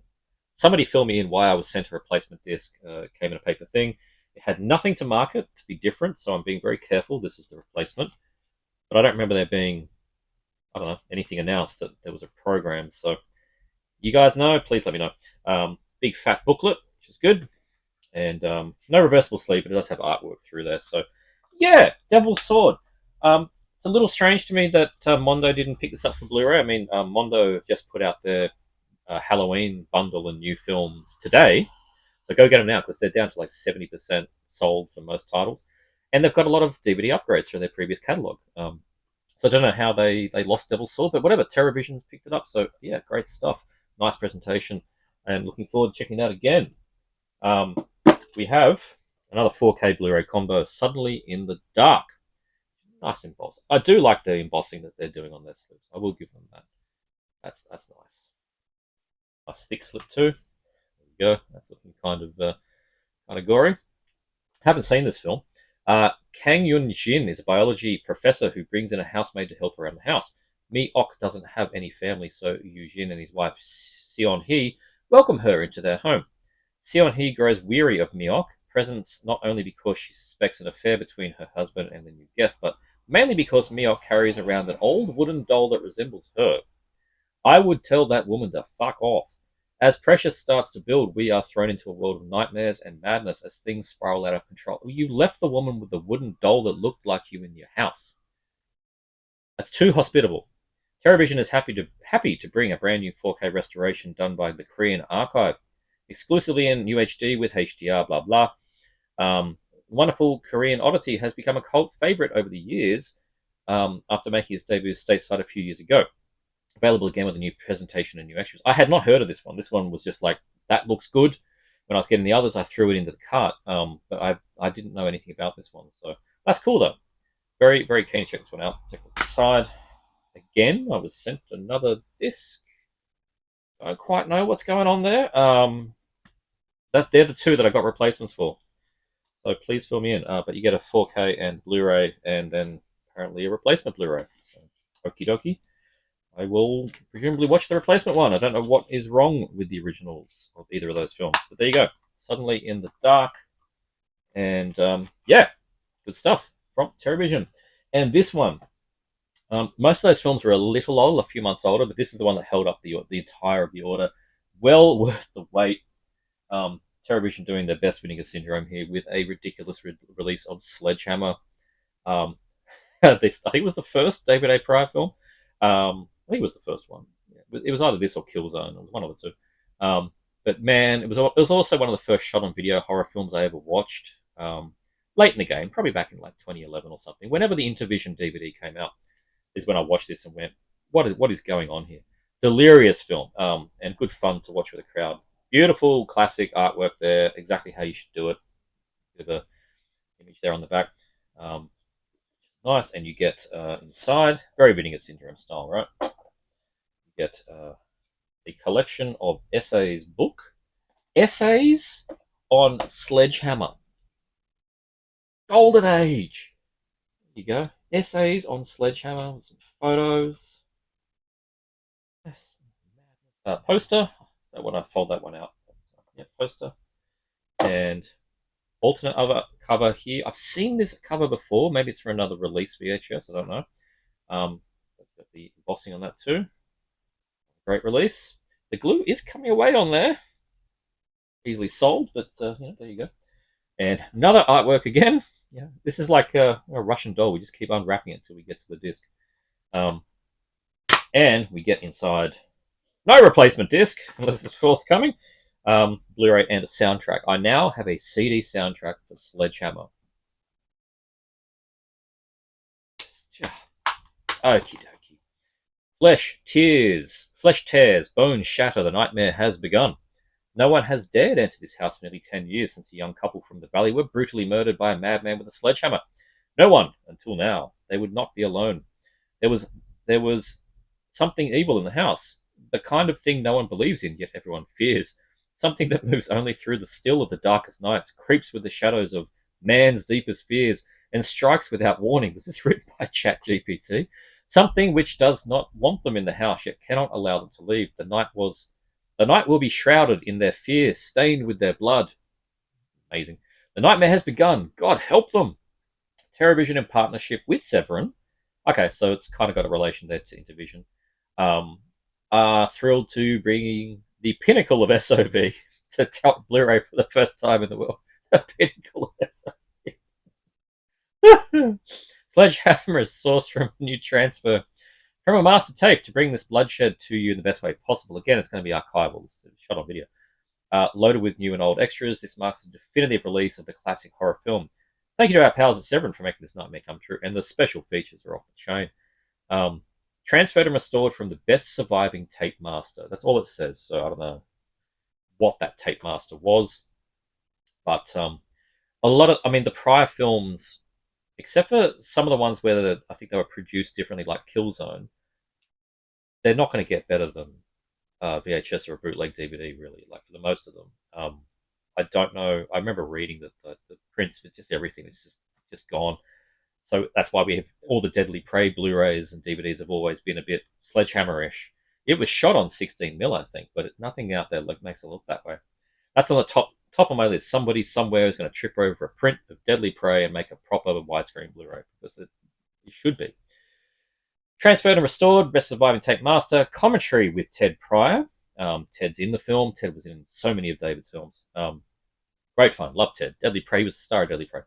Somebody fill me in why I was sent a replacement disc. It came in a paper thing. It had nothing to mark it to be different, so I'm being very careful. This is the replacement. But I don't remember there being, anything announced that there was a program. So you guys know, please let me know. Big fat booklet, which is good. And no reversible sleeve, but it does have artwork through there. So yeah, Devil's Sword. It's a little strange to me that Mondo didn't pick this up for Blu-ray. I mean, Mondo just put out their Halloween bundle and new films today. So go get them now because they're down to like 70% sold for most titles. And they've got a lot of DVD upgrades from their previous catalog. So I don't know how they lost Devil's Sword, but whatever. TerraVision's picked it up. So yeah, great stuff. Nice presentation. And looking forward to checking it out again. We have another 4K Blu-ray combo, Suddenly in the Dark. Nice emboss. I do like the embossing that they're doing on their slips. I will give them that. That's nice. Nice thick slip too. There we go. That's looking kind of gory. Haven't seen this film. Kang Yun Jin is a biology professor who brings in a housemaid to help around the house. Mi Ok doesn't have any family, so Yu Jin and his wife Seon Hee welcome her into their home. Seon Hee grows weary of Mi Ok presence, not only because she suspects an affair between her husband and the new guest, but mainly because Mi Ok carries around an old wooden doll that resembles her. I would tell that woman to fuck off. As pressure starts to build, we are thrown into a world of nightmares and madness as things spiral out of control. You left the woman with the wooden doll that looked like you in your house. That's too hospitable. Television is happy to bring a brand new 4K restoration done by the Korean Archive, exclusively in UHD with HDR. Blah blah. Wonderful Korean Oddity has become a cult favorite over the years after making its debut stateside a few years ago. Available again with a new presentation and new extras. I had not heard of this one. This one was just like, that looks good. When I was getting the others, I threw it into the cart, but I didn't know anything about this one. So that's cool, though. Very, very keen to check this one out. Take a look side. Again, I was sent another disc. I don't quite know what's going on there. They're the two that I got replacements for. So please fill me in. But you get a 4K and Blu-ray, and then apparently a replacement Blu-ray. So, okie dokie. I will presumably watch the replacement one. I don't know what is wrong with the originals of either of those films. But there you go. Suddenly in the Dark. And yeah, good stuff from Television. And this one, most of those films were a little old, a few months older, but this is the one that held up the entire of the order. Well worth the wait. Television doing their best Vinegar Syndrome here with a ridiculous release of Sledgehammer. I think it was the first David A. Pryor film. I think it was the first one. Yeah, it was either this or Killzone. It was one of the two. But man, it was also one of the first shot-on-video horror films I ever watched. Late in the game, probably back in like 2011 or something. Whenever the Intervision DVD came out, is when I watched this and went, "What is going on here?" Delirious film, and good fun to watch with a crowd. Beautiful classic artwork there, exactly how you should do it. Bit of a image there on the back. Nice, and you get inside, very Vinegar Syndrome style, right? You get the collection of essays on Sledgehammer, Golden Age. There you go, essays on Sledgehammer with some photos. Yes. Poster. That one, I fold that one out. Yeah, poster and alternate cover here. I've seen this cover before. Maybe it's for another release VHS. I don't know. Got the embossing on that too. Great release. The glue is coming away on there. Easily sold, but yeah, there you go. And another artwork again. Yeah, this is like a Russian doll. We just keep unwrapping it until we get to the disc. And we get inside no replacement disc unless it's forthcoming. Blu-ray and a soundtrack. I now have a CD soundtrack for Sledgehammer. Okie dokie. Flesh tears, bones shatter, the nightmare has begun. No one has dared enter this house for nearly 10 years since a young couple from the valley were brutally murdered by a madman with a sledgehammer. No one, until now. They would not be alone. There was something evil in the house. The kind of thing no one believes in, yet everyone fears. Something that moves only through the still of the darkest nights, creeps with the shadows of man's deepest fears, and strikes without warning. Was this written by ChatGPT? Something which does not want them in the house, yet cannot allow them to leave. The night will be shrouded in their fears, stained with their blood. Amazing. The nightmare has begun. God help them. Terrorvision in partnership with Severin. Okay, so it's kind of got a relation there to Intervision. Are thrilled to bring the pinnacle of SOV to top Blu-ray for the first time in the world. The pinnacle of SOV. Sledgehammer is sourced from a new transfer from a master tape to bring this bloodshed to you in the best way possible. Again, it's going to be archival. It's shot on video. Loaded with new and old extras, this marks the definitive release of the classic horror film. Thank you to our pals at Severin for making this nightmare come true, and the special features are off the chain. Transferred and restored from the best surviving tape master. That's all it says. So I don't know what that tape master was, but the prior films, except for some of the ones where I think they were produced differently, like Killzone, they're not going to get better than VHS or a bootleg DVD, really. Like for the most of them, I don't know. I remember reading that the prints for just everything is just just gone. So that's why we have all the Deadly Prey Blu-rays and DVDs have always been a bit sledgehammer-ish. It was shot on 16mm, I think, but nothing out there makes it look that way. That's on the top of my list. Somebody somewhere is going to trip over a print of Deadly Prey and make a proper widescreen Blu-ray, because it should be. Transferred and Restored, Best Surviving Tape Master, commentary with Ted Pryor. Ted's in the film. Ted was in so many of David's films. Great fun. Love Ted. Deadly Prey was the star of Deadly Prey.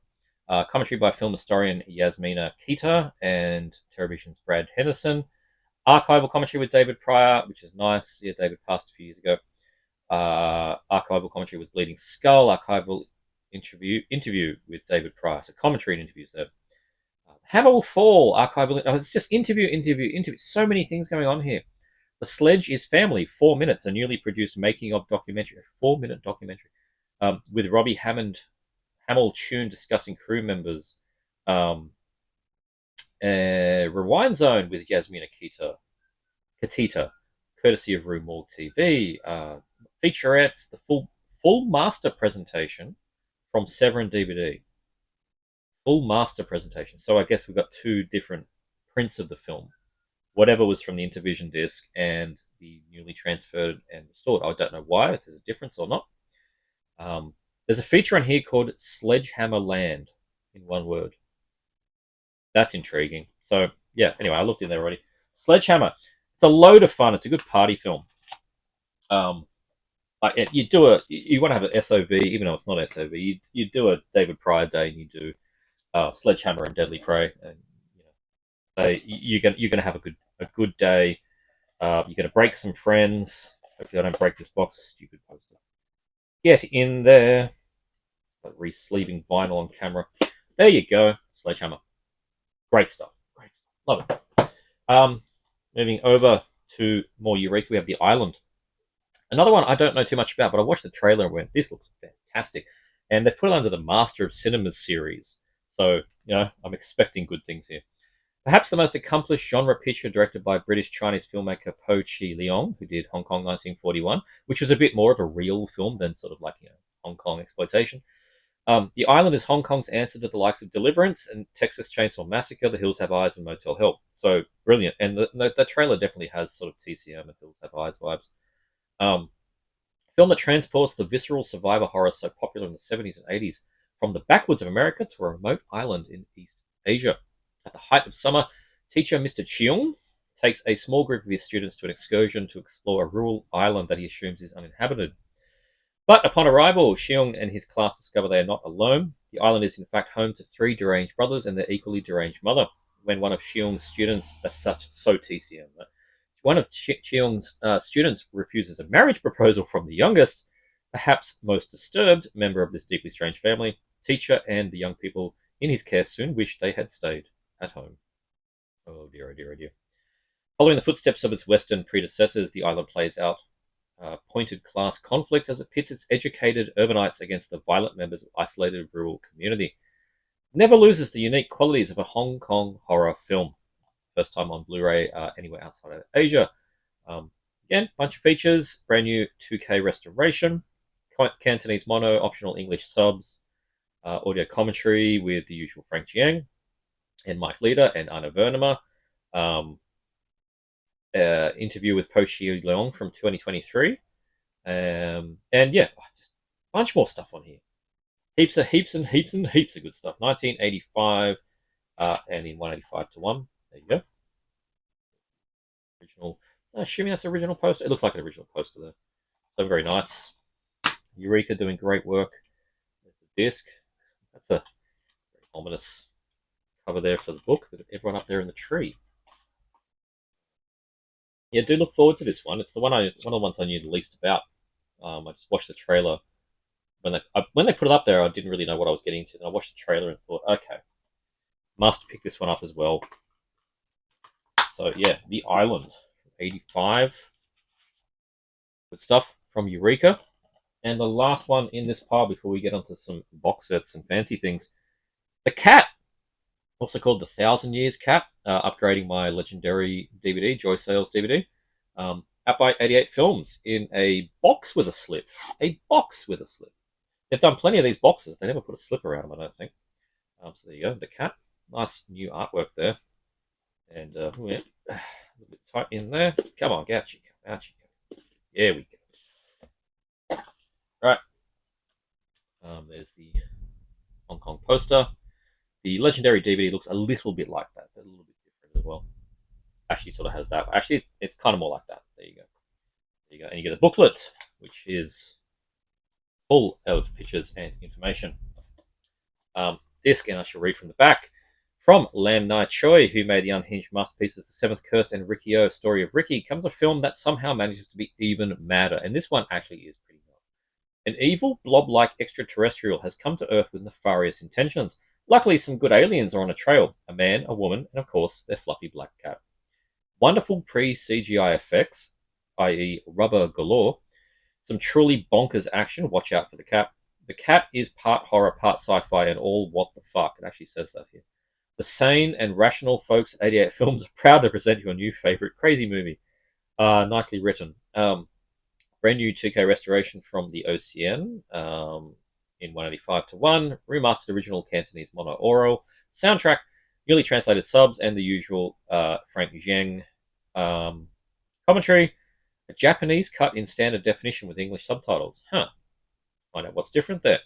Commentary by film historian Yasmina Keita and Television's Brad Henderson. Archival commentary with David Pryor, which is nice. Yeah, David passed a few years ago. Archival commentary with Bleeding Skull. Archival interview with David Pryor. So commentary and interviews there. Hammer Will Fall. Archival. Oh, it's just interview. So many things going on here. The Sledge is Family. 4 minutes. A newly produced making of documentary. A 4-minute documentary with Robbie Hamill Tune discussing crew members. Rewind Zone with Yasmina Katita, courtesy of Rue Morgue TV. Featurettes, the full master presentation from Severin DVD. Full master presentation. So I guess we've got two different prints of the film. Whatever was from the Intervision disc and the newly transferred and restored. I don't know why, if there's a difference or not. There's a feature on here called Sledgehammer Land, in one word. That's intriguing. So, yeah, anyway, I looked in there already. Sledgehammer. It's a load of fun. It's a good party film. You want to have an SOV, even though it's not SOV. You do a David Pryor day, and you do Sledgehammer and Deadly Prey, and you're gonna have a good day. You're gonna break some friends. Hopefully, I don't break this box. Stupid poster. Get in there. Like re-sleeving vinyl on camera. There you go. Sledgehammer. Great stuff. Love it. Moving over to more Eureka, we have The Island. Another one I don't know too much about, but I watched the trailer and went, this looks fantastic. And they put it under the Master of Cinemas series. So, I'm expecting good things here. Perhaps the most accomplished genre picture directed by British-Chinese filmmaker Po Chi Leong, who did Hong Kong 1941, which was a bit more of a real film than sort of like Hong Kong exploitation. The Island is Hong Kong's answer to the likes of Deliverance and Texas Chainsaw Massacre, The Hills Have Eyes, and Motel Hell. So brilliant. And the trailer definitely has sort of TCM and Hills Have Eyes vibes. Film that transports the visceral survivor horror so popular in the 70s and 80s from the backwoods of America to a remote island in East Asia. At the height of summer, teacher Mr. Cheung takes a small group of his students to an excursion to explore a rural island that he assumes is uninhabited. But upon arrival, Cheung and his class discover they are not alone. The island is in fact home to 3 deranged brothers and their equally deranged mother. When one of Cheung's students, that's so TCM, one of Cheung's students refuses a marriage proposal from the youngest, perhaps most disturbed member of this deeply strange family, teacher and the young people in his care soon wish they had stayed at home. Oh dear, oh dear, oh dear. Following the footsteps of its Western predecessors, the island plays out pointed class conflict as it pits its educated urbanites against the violent members of isolated rural community. Never loses the unique qualities of a Hong Kong horror film. First time on Blu-ray anywhere outside of Asia. Again, bunch of features, brand new 2K restoration, Cantonese mono, optional English subs, audio commentary with the usual Frank Jiang and Mike Leader and Anna Vernema. Interview with Po Chi Leong from 2023. And yeah, just a bunch more stuff on here. Heaps of good stuff. 1985 and in 185 to 1. There you go. Original. Assuming that's original poster. It looks like an original poster there. So very nice. Eureka doing great work. There's the disc. That's a very ominous cover there for the book. Everyone up there in the tree. Yeah, do look forward to this one. It's one of the ones I knew the least about. I just watched the trailer. When they put it up there, I didn't really know what I was getting into. And I watched the trailer and thought, okay, must pick this one up as well. So yeah, The Island, 85. Good stuff from Eureka. And the last one in this pile before we get onto some box sets and fancy things, The Cat, also called The 1,000 Years Cat, upgrading my legendary DVD, Joy Sales DVD, out by 88 Films in a box with a slip. A box with a slip. They've done plenty of these boxes. They never put a slip around them, I don't think. So there you go, the cat. Nice new artwork there. And yeah, a little bit tight in there. Come on, out you come, out you come. There we go. Right. There's the Hong Kong poster. The legendary DVD looks a little bit like that, but a little bit different as well. Actually, sort of has that. Actually, it's kind of more like that. There you go. There you go. And you get a booklet, which is full of pictures and information. Disc, and I shall read from the back. From Lam Nai Choi, who made the unhinged masterpieces The Seventh Curse and Riki-Oh, Story of Ricky, comes a film that somehow manages to be even madder. And this one actually is pretty nice. An evil, blob-like extraterrestrial has come to Earth with nefarious intentions. Luckily, some good aliens are on a trail. A man, a woman, and of course, their fluffy black cat. Wonderful pre-CGI effects, i.e. rubber galore. Some truly bonkers action. Watch out for the cat. The cat is part horror, part sci-fi, and all what the fuck. It actually says that here. The sane and rational folks at 88 Films are proud to present your new favorite crazy movie. Nicely written. Brand new 2K restoration from the OCN in 185:1. Remastered original Cantonese mono oral. Soundtrack, newly translated subs, and the usual Frank Zheng commentary. A Japanese cut in standard definition with English subtitles. Find out what's different there.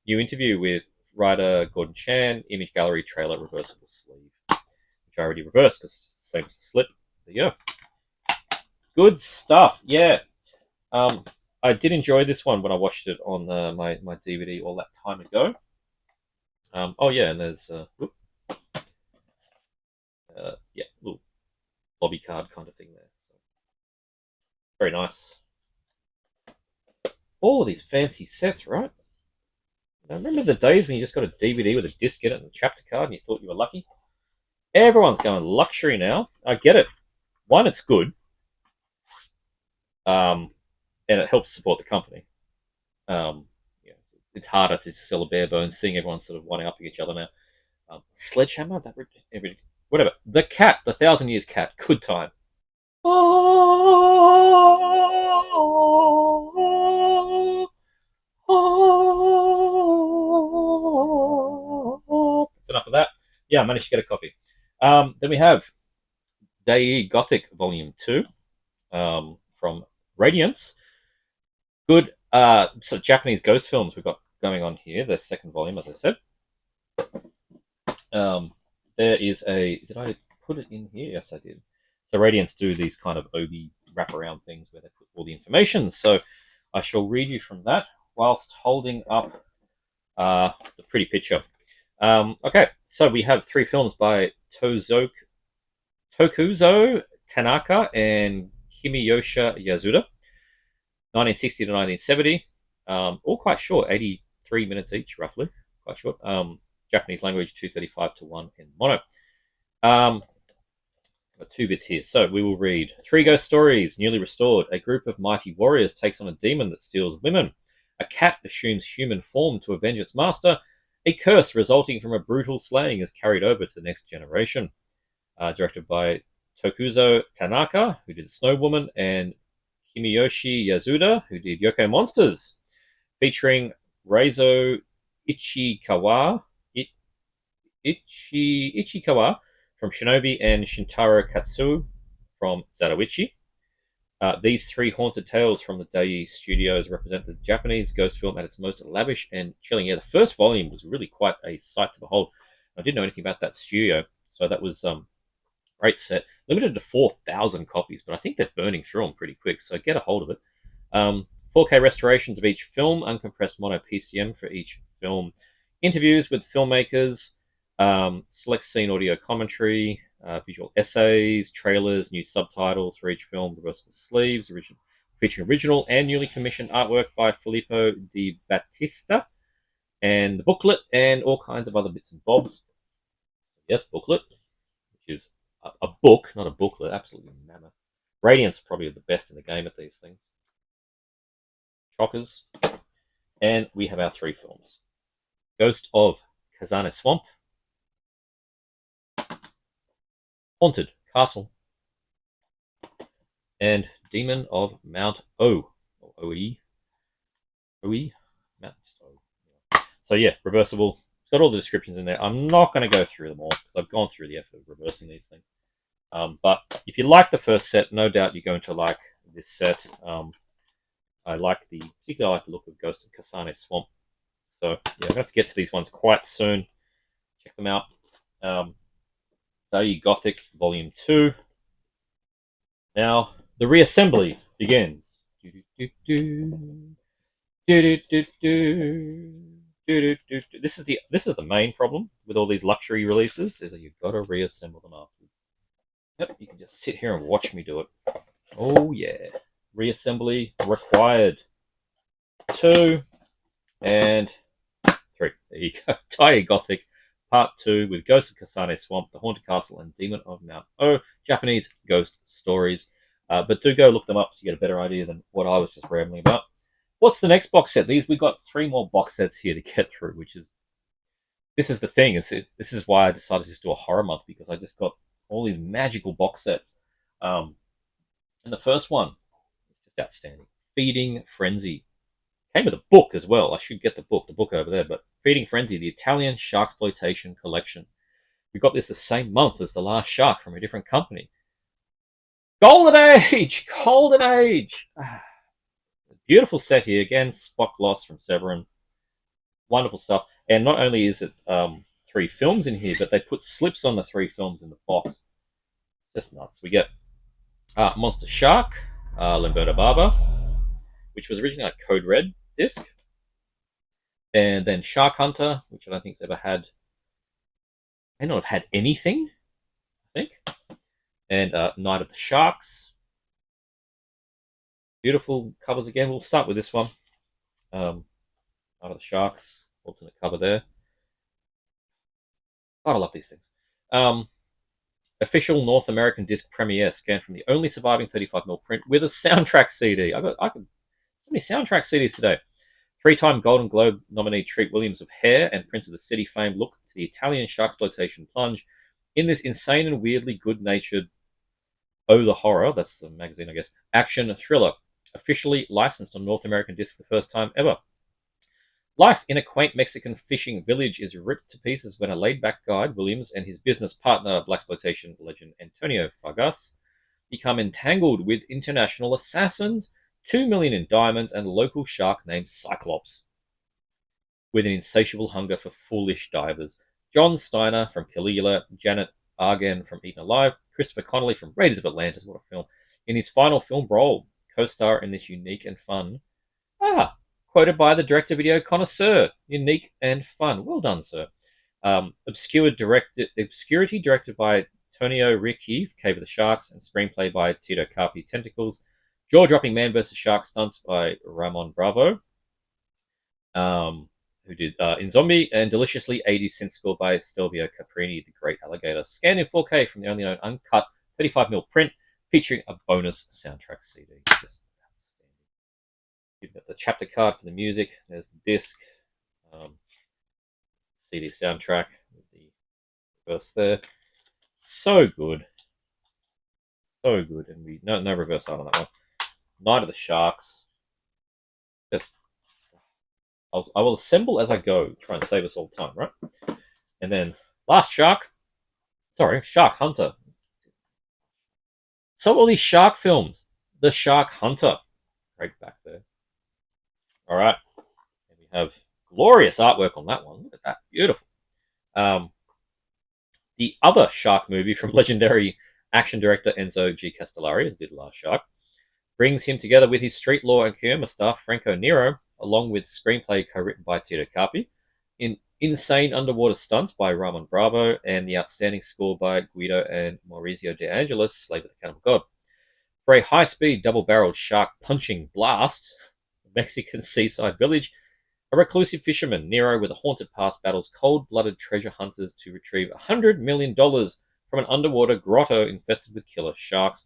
New interview with writer Gordon Chan. Image gallery trailer reversible sleeve, which I already reversed because it's the same as the slip. There you go. Good stuff. Yeah. I did enjoy this one when I watched it on my DVD all that time ago. Oh yeah, and there's yeah, little lobby card kind of thing there. So, very nice. All of these fancy sets, right? Now, remember the days when you just got a DVD with a disc in it and a chapter card and you thought you were lucky? Everyone's going luxury now. I get it. One, it's good. And it helps support the company. Yeah, it's harder to sell a bare bones, seeing everyone sort of wanting up each other now. Sledgehammer, whatever. The cat, the 1,000 Years cat, good time. That's enough of that. Yeah, I managed to get a copy. Then we have Dei Gothic Volume 2 from Radiance. Good sort of Japanese ghost films we've got going on here. The second volume, as I said. There is a... Did I put it in here? Yes, I did. So Radiance do these kind of Obi wraparound things where they put all the information. So I shall read you from that whilst holding up the pretty picture. Okay, so we have 3 films by Tokuzo Tanaka and Himiyosha Yasuda, 1960 to 1970. All quite short, 83 minutes each, roughly. Quite short. Japanese language, 235:1 in mono. Got 2 bits here. So we will read 3 ghost stories, newly restored. A group of mighty warriors takes on a demon that steals women. A cat assumes human form to avenge its master. A curse resulting from a brutal slaying is carried over to the next generation. Directed by Tokuzo Tanaka, who did Snow Woman, and Himiyoshi Yasuda, who did Yoko Monsters. Featuring Reizo Ichikawa from Shinobi and Shintaro Katsuo from Zatoichi. These 3 haunted tales from the Dai Studios represent the Japanese ghost film at its most lavish and chilling. Yeah, the first volume was really quite a sight to behold. I didn't know anything about that studio, so that was great set. Limited to 4,000 copies, but I think they're burning through them pretty quick, so get a hold of it. 4K restorations of each film, uncompressed mono PCM for each film. Interviews with filmmakers, select scene audio commentary, visual essays, trailers, new subtitles for each film, reversible sleeves, featuring original and newly commissioned artwork by Filippo Di Battista, and the booklet, and all kinds of other bits and bobs. Yes, booklet, which is a book, not a booklet, absolutely mammoth. Radiance probably the best in the game at these things. Chockers. And we have our 3 films. Ghost of Kazane Swamp, Haunted Castle, and Demon of Mount O, or OE. Mount O. So yeah, reversible It's got all the descriptions in there. I'm not going to go through them all because I've gone through the effort of reversing these things. But if you like the first set, no doubt you're going to like this set. Particularly I like the look of Ghost of Kasane Swamp. So yeah, I'm going to have to get to these ones quite soon. Check them out. Day Gothic Volume 2. Now, the reassembly begins. This is the main problem with all these luxury releases, is that you've got to reassemble them afterwards. Yep, you can just sit here and watch me do it. Oh yeah. Reassembly required. 2 and 3. There you go. Taiyo Gothic Part 2 with Ghost of Kasane Swamp, The Haunted Castle, and Demon of Mount O. Japanese ghost stories. But do go look them up so you get a better idea than what I was just rambling about. What's the next box set? We've got 3 more box sets here to get through, this is the thing. This is why I decided to just do a horror month, because I just got all these magical box sets. And the first one is just outstanding. Feeding Frenzy. Came with a book as well. I should get the book over there. But Feeding Frenzy, the Italian Sharksploitation collection. We got this the same month as The Last Shark from a different company. Golden Age! Golden Age! Beautiful set here. Again, spot gloss from Severin. Wonderful stuff. And not only is it 3 films in here, but they put slips on the 3 films in the box. Just nuts. We get Monster Shark, Lamberto Bava, which was originally a Code Red disc. And then Shark Hunter, which I don't think's ever had. May not have had anything, I think. And Night of the Sharks. Beautiful covers again. We'll start with this one. Night of the Sharks. Alternate cover there. God, I love these things. Official North American disc premiere, scanned from the only surviving 35mm print with a soundtrack CD. I got so many soundtrack CDs today. 3-time Golden Globe nominee Treat Williams of Hair and Prince of the City fame look to the Italian sharksploitation plunge in this insane and weirdly good-natured Oh the Horror, that's the magazine I guess, action thriller, officially licensed on North American disc for the first time ever. Life in a quaint Mexican fishing village is ripped to pieces when a laid-back guide, Williams, and his business partner, blaxploitation legend Antonio Fargas, become entangled with international assassins, 2 million in diamonds, and a local shark named Cyclops. With an insatiable hunger for foolish divers, John Steiner from Caligula, Janet Argan from Eaten Alive, Christopher Connolly from Raiders of Atlantis, what a film, in his final film role, co-star in this unique and fun... quoted by the direct-to-video connoisseur. Unique and fun. Well done, sir. Obscurity directed by Tonio Ricci, Cave of the Sharks, and screenplay by Tito Carpi, Tentacles. Jaw-dropping man vs. shark stunts by Ramon Bravo, who did In Zombie, and deliciously 80s synth score by Stelvio Caprini, the great alligator. Scanned in 4K from the only known uncut 35mm print, featuring a bonus soundtrack CD. Just you've got the chapter card for the music. There's the disc, CD soundtrack with the reverse there. So good, so good, and no reverse art on that one. Night of the Sharks. Just, I will assemble as I go, try and save us all time, right? And then Shark Hunter. So all these shark films, the Shark Hunter, right back there. All right, and we have glorious artwork on that one. Look at that, beautiful. The other shark movie from legendary action director Enzo G. Castellari, who did Last Shark, brings him together with his street law and Kiyama star Franco Nero, along with screenplay co-written by Tito Carpi, in insane underwater stunts by Ramon Bravo, and the outstanding score by Guido and Maurizio De Angelis, Slave of the Cannibal God. For a high-speed, double-barreled shark-punching blast, Mexican seaside village, a reclusive fisherman, Nero, with a haunted past, battles cold-blooded treasure hunters to retrieve $100 million from an underwater grotto infested with killer sharks.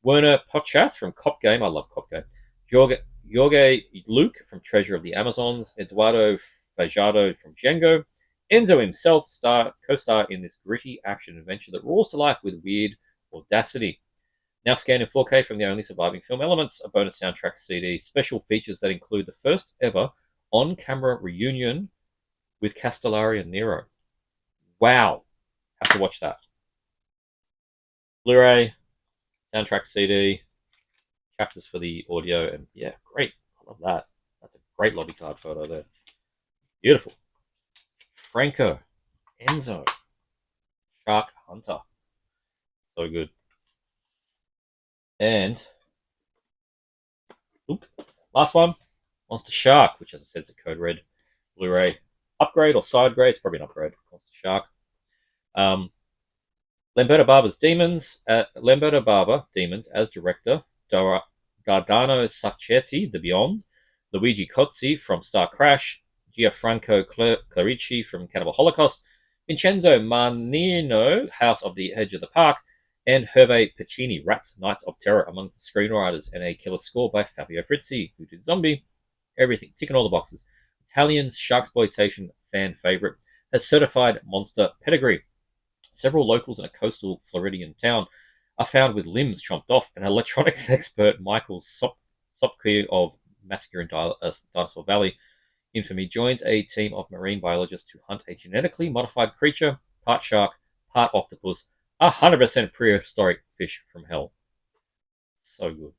Werner Potchath from Cop Game, I love Cop Game, Jorge Luke from Treasure of the Amazons, Eduardo Fajardo from Django, Enzo himself co-star in this gritty action adventure that roars to life with weird audacity. Now scanned in 4K from the only surviving film Elements, a bonus soundtrack CD, special features that include the first ever on-camera reunion with Castellari and Nero. Wow. Have to watch that. Blu-ray, soundtrack CD, chapters for the audio, and yeah, great. I love that. That's a great lobby card photo there. Beautiful. Franco, Enzo, Shark Hunter. So good. And last one, Monster Shark, which as I said is a code red Blu-ray upgrade or side grade. It's probably an upgrade. Monster Shark. Lamberto Barba's Demons. Lamberto Barba Demons as director. Dardano Sacchetti, The Beyond. Luigi Cozzi from Star Crash. Gianfranco Clarici from Cannibal Holocaust. Vincenzo Marnino, House of the Edge of the Park. And Hervé Piccini, Rats, Nights of Terror, among the screenwriters, and a killer score by Fabio Frizzi, who did Zombie. Everything, ticking all the boxes. Italian's sharksploitation fan favorite, has certified monster pedigree. Several locals in a coastal Floridian town are found with limbs chomped off, and electronics expert Michael Sopke of Massacre in Dinosaur Valley infamy joins a team of marine biologists to hunt a genetically modified creature, part shark, part octopus, 100% prehistoric fish from hell. So good.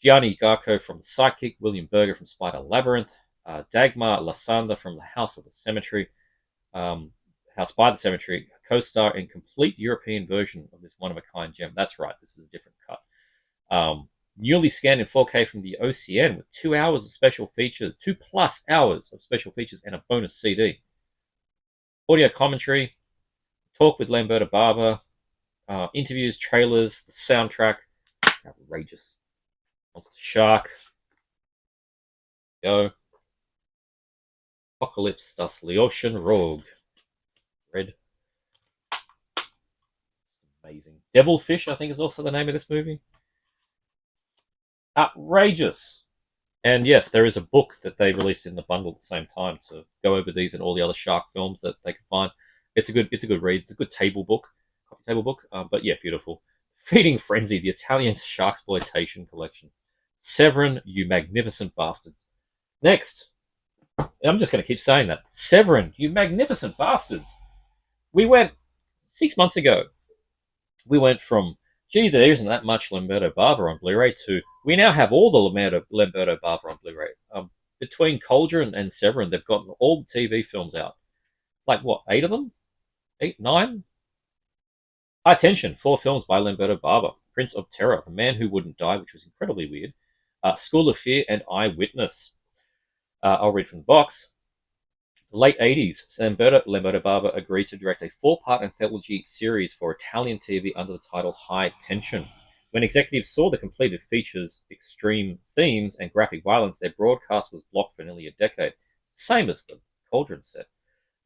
Gianni Garco from The Psychic, William Berger from Spider Labyrinth, Dagmar Lasanda from The House of the Cemetery, House by the Cemetery, co-star in complete European version of this one-of-a-kind gem. That's right, this is a different cut. Newly scanned in 4K from the OCN with 2 hours of special features, 2+ hours of special features, and a bonus CD. Audio commentary, talk with Lamberto Barba, interviews, trailers, the soundtrack. Outrageous. Monster Shark. Go. Apocalypse das Leotian Rogue. Red. Amazing. Devilfish, I think, is also the name of this movie. Outrageous. And yes, there is a book that they released in the bundle at the same time to go over these and all the other shark films that they can find. It's a good read. It's a good table book, coffee table book. But yeah, beautiful. Feeding Frenzy, the Italian sharksploitation collection. Severin, you magnificent bastards. Next, I'm just going to keep saying that. Severin, you magnificent bastards. We went 6 months ago. We went from, gee, there isn't that much Lamberto Bava on Blu-ray to, we now have all the Lamberto Bava on Blu-ray. Between Cauldron and Severin, they've gotten all the TV films out. Like what, 8 of them? 8, 9? High Tension, 4 films by Lamberto Bava. Prince of Terror, The Man Who Wouldn't Die, which was incredibly weird. School of Fear, and Eyewitness. I'll read from the box. Late 80s, Lamberto Bava agreed to direct a 4-part anthology series for Italian TV under the title High Tension. When executives saw the completed features, extreme themes, and graphic violence, their broadcast was blocked for nearly a decade. Same as the Cauldron set.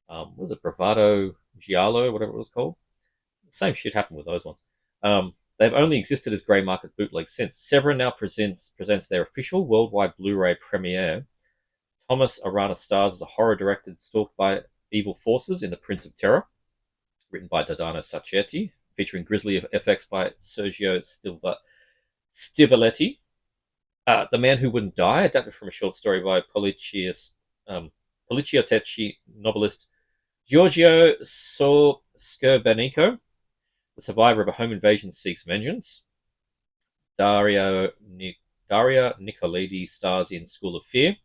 Was it Bravado Giallo, whatever it was called? The same shit happened with those ones. They've only existed as grey market bootlegs since. Severin now presents their official worldwide Blu-ray premiere. Thomas Arana stars as a horror director stalked by evil forces in The Prince of Terror, written by Dardano Sacchetti, featuring grisly effects by Sergio Stivaletti. The Man Who Wouldn't Die, adapted from a short story by Poliziotecci novelist Giorgio Scerbenico. The survivor of a home invasion seeks vengeance. Daria Nicolidi stars in School of Fear,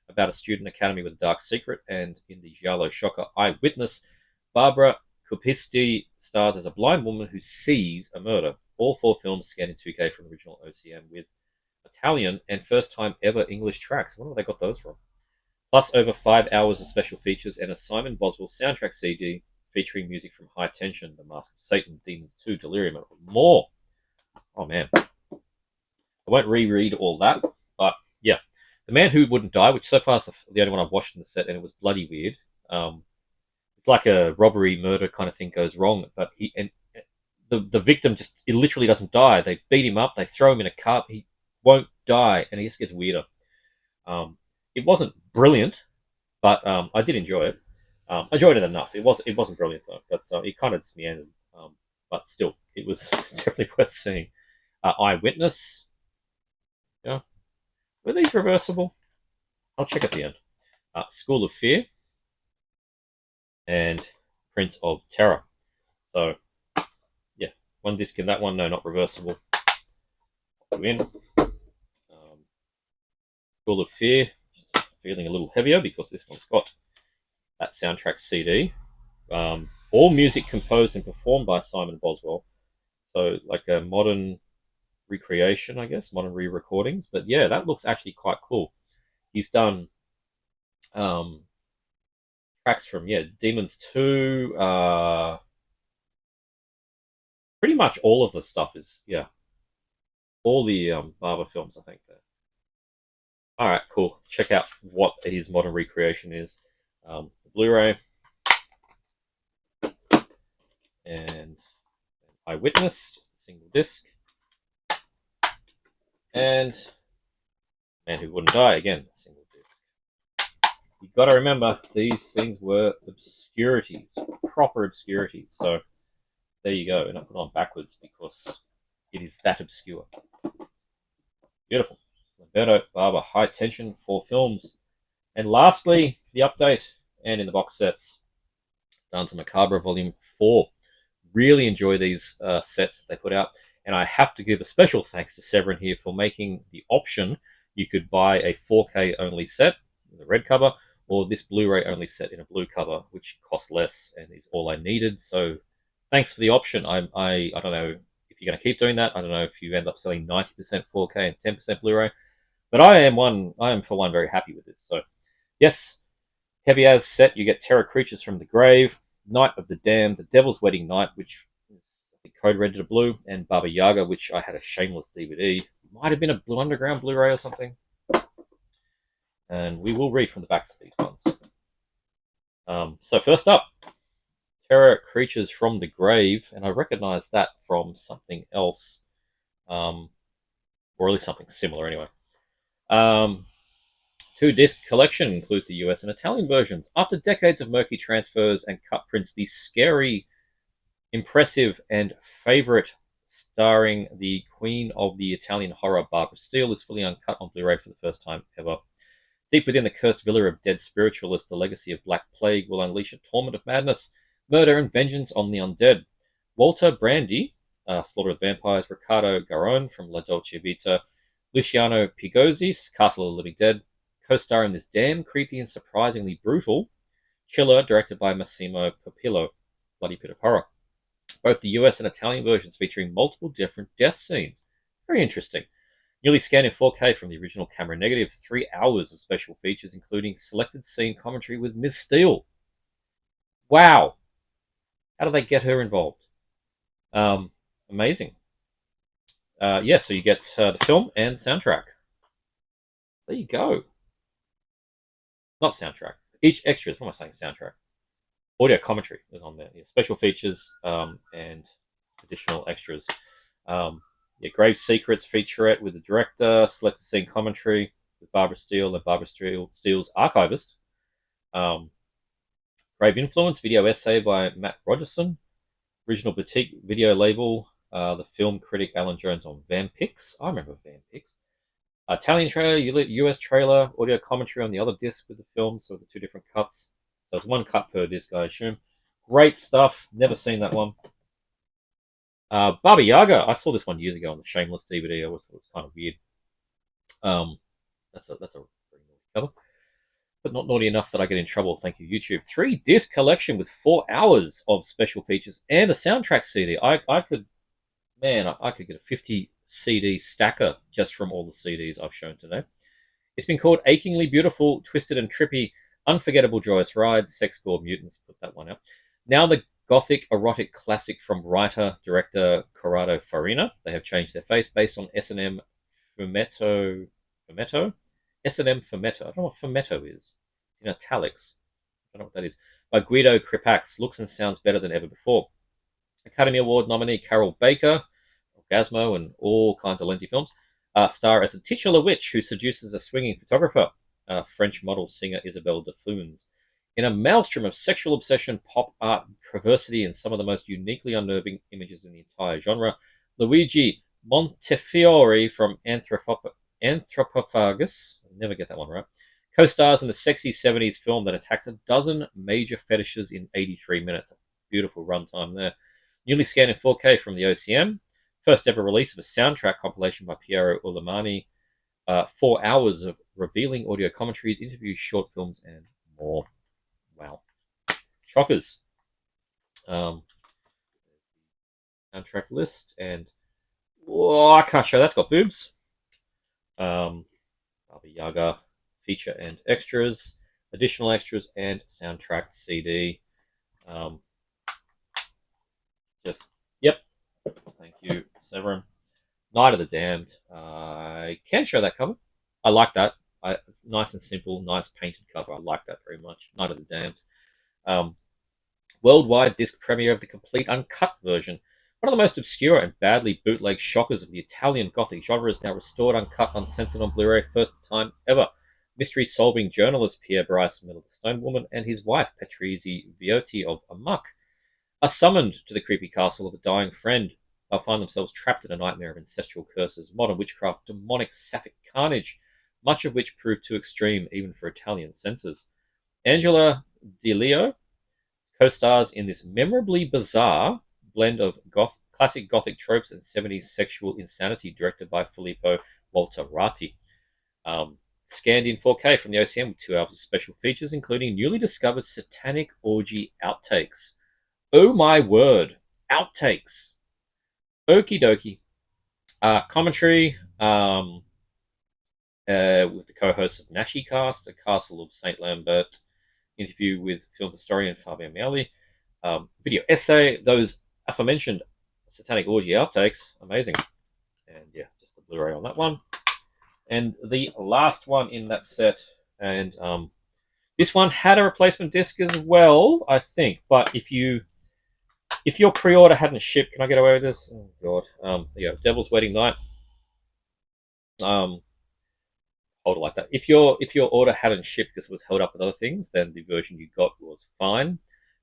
about a student academy with a dark secret, and in the giallo shocker Eyewitness, Barbara Cupisti stars as a blind woman who sees a murder. All 4 films scanned in 2K from original OCN with Italian and first-time ever English tracks. I wonder where they got those from. Plus over 5 hours of special features and a Simon Boswell soundtrack CD featuring music from High Tension, The Mask of Satan, Demons 2, Delirium, and more. Oh man. I won't reread all that, but yeah. The Man Who Wouldn't Die, which so far is the only one I've watched in the set, and it was bloody weird. It's like a robbery, murder kind of thing goes wrong, but the victim just, it literally doesn't die. They beat him up, they throw him in a cup, he won't die, and he just gets weirder. It wasn't brilliant, but I did enjoy it. I enjoyed it enough. It wasn't brilliant though, but it kind of just meandered. But still, it was definitely worth seeing. Eyewitness. Yeah. Were these reversible? I'll check at the end. School of Fear. and Prince of Terror. So, yeah, one disc in that one. No, not reversible. Put in. School of Fear, just feeling a little heavier because this one's got that soundtrack CD. All music composed and performed by Simon Boswell. So, like a modern recreation, I guess, modern re-recordings. But yeah, that looks actually quite cool. He's done um, tracks from Demons 2. Pretty much all of the stuff is all the Barber films, I think. There. All right, cool. Check out what his modern recreation is. The Blu-ray and Eyewitness, just a single disc, and Man Who Wouldn't Die, again, a single disc. You've got to remember, these things were obscurities, proper obscurities. So there you go, and I put on backwards because it is that obscure. Beautiful. Lamberto Barber, High Tension, 4 films. And lastly, the update, and in the box sets, Danza Macabre Volume 4. Really enjoy these sets that they put out. And I have to give a special thanks to Severin here for making the option. You could buy a 4K only set with a red cover, or this Blu-ray only set in a blue cover, which costs less and is all I needed. So thanks for the option. I don't know if you're going to keep doing that. I don't know if you end up selling 90% 4K and 10% Blu-ray. But I am for one very happy with this. So yes, heavy as set. You get Terror Creatures from the Grave, Night of the Damned, The Devil's Wedding Night, which is I think code red to blue, and Baba Yaga, which I had a shameless DVD. Might have been a Blue Underground Blu-ray or something. And we will read from the backs of these ones. So first up, Terror Creatures from the Grave, and I recognize that from something else, or at least something similar anyway. 2-disc collection includes the US and Italian versions. After decades of murky transfers and cut prints, the scary, impressive, and favorite starring the queen of the Italian horror, Barbara Steele, is fully uncut on Blu-ray for the first time ever. Deep within the cursed villa of dead spiritualists, the legacy of Black Plague will unleash a torment of madness, murder, and vengeance on the undead. Walter Brandi, Slaughter of the Vampires, Riccardo Garrone from La Dolce Vita, Luciano Pigozzi's Castle of the Living Dead, co-star in this damn creepy and surprisingly brutal Chiller, directed by Massimo Papillo, Bloody Pit of Horror. Both the US and Italian versions featuring multiple different death scenes. Very interesting. Newly scanned in 4K from the original camera negative, 3 hours of special features, including selected scene commentary with Ms. Steele. Wow. How do they get her involved? Amazing. So you get the film and soundtrack. There you go. Not soundtrack. Each extras. What am I saying? Soundtrack. Audio commentary is on there. Yeah, special features and additional extras. Grave Secrets featurette with the director, selected scene commentary with Barbara Steele and Barbara Steele's archivist. Grave Influence video essay by Matt Rogerson. Original boutique video label. The film critic Alan Jones on Vampix. I remember Vampix. Italian trailer, US trailer, audio commentary on the other disc with the film, so the 2 different cuts. So it's 1 cut per disc, I assume. Great stuff. Never seen that one. Baba Yaga. I saw this one years ago on the Shameless DVD. I always thought it was kind of weird. That's a very naughty cover, but not naughty enough that I get in trouble. Thank you, YouTube. 3-disc collection with 4 hours of special features and a soundtrack CD. I could get a 50 CD stacker just from all the CDs I've shown today. It's been called Achingly Beautiful, Twisted and Trippy, Unforgettable Joyous Ride, Sex Gore Mutants. Put that one out. Now the gothic erotic classic from writer-director Corrado Farina. They have changed their face based on S&M Fumetto. S&M Fumetto. I don't know what Fumetto is. It's in italics. I don't know what that is. By Guido Kripax. Looks and sounds better than ever before. Academy Award nominee Carol Baker, Orgasmo, and all kinds of Lindsay films, star as a titular witch who seduces a swinging photographer, French model singer Isabelle Defunes. In a maelstrom of sexual obsession, pop art, perversity, and some of the most uniquely unnerving images in the entire genre, Luigi Montefiore from Anthropophagus, I'll never get that one right, Co-stars in the sexy 70s film that attacks a dozen major fetishes in 83 minutes. Beautiful runtime there. Newly scanned in 4K from the OCM. First ever release of a soundtrack compilation by Piero Ulamani. 4 hours of revealing audio commentaries, interviews, short films, and more. Wow. Shockers. Soundtrack list, and I can't show that's got boobs. Baba Yaga feature and extras, additional extras, and soundtrack CD. Just yep. Thank you, Severin. Night of the Damned. I can show that cover. I like that. It's nice and simple, nice painted cover. I like that very much. Night of the Damned. Worldwide disc premiere of the complete uncut version. One of the most obscure and badly bootleg shockers of the Italian Gothic genre is now restored, uncut, uncensored on Blu-ray, first time ever. Mystery-solving journalist Pierre Bryce, Middle of the Stone Woman, and his wife, Patrizzi Viotti of Amok, are summoned to the creepy castle of a dying friend. They'll find themselves trapped in a nightmare of ancestral curses, modern witchcraft, demonic sapphic carnage, much of which proved too extreme even for Italian censors. Angela Di Leo co-stars in this memorably bizarre blend of classic Gothic tropes and 70s sexual insanity, directed by Filippo Volterati. Scanned in 4K from the OCM with 2 hours of special features, including newly discovered satanic orgy outtakes. Oh my word, outtakes. Okie dokie. Commentary with the co-hosts of Nashi Cast, a Castle of St. Lambert, interview with film historian Fabio Miele, video essay, those aforementioned satanic orgy outtakes, amazing. And yeah, just the Blu-ray on that one. And the last one in that set, and this one had a replacement disc as well, I think, but if your pre-order hadn't shipped, can I get away with this? Oh god. There you go. Devil's Wedding Night. Hold it like that. If your order hadn't shipped because it was held up with other things, then the version you got was fine.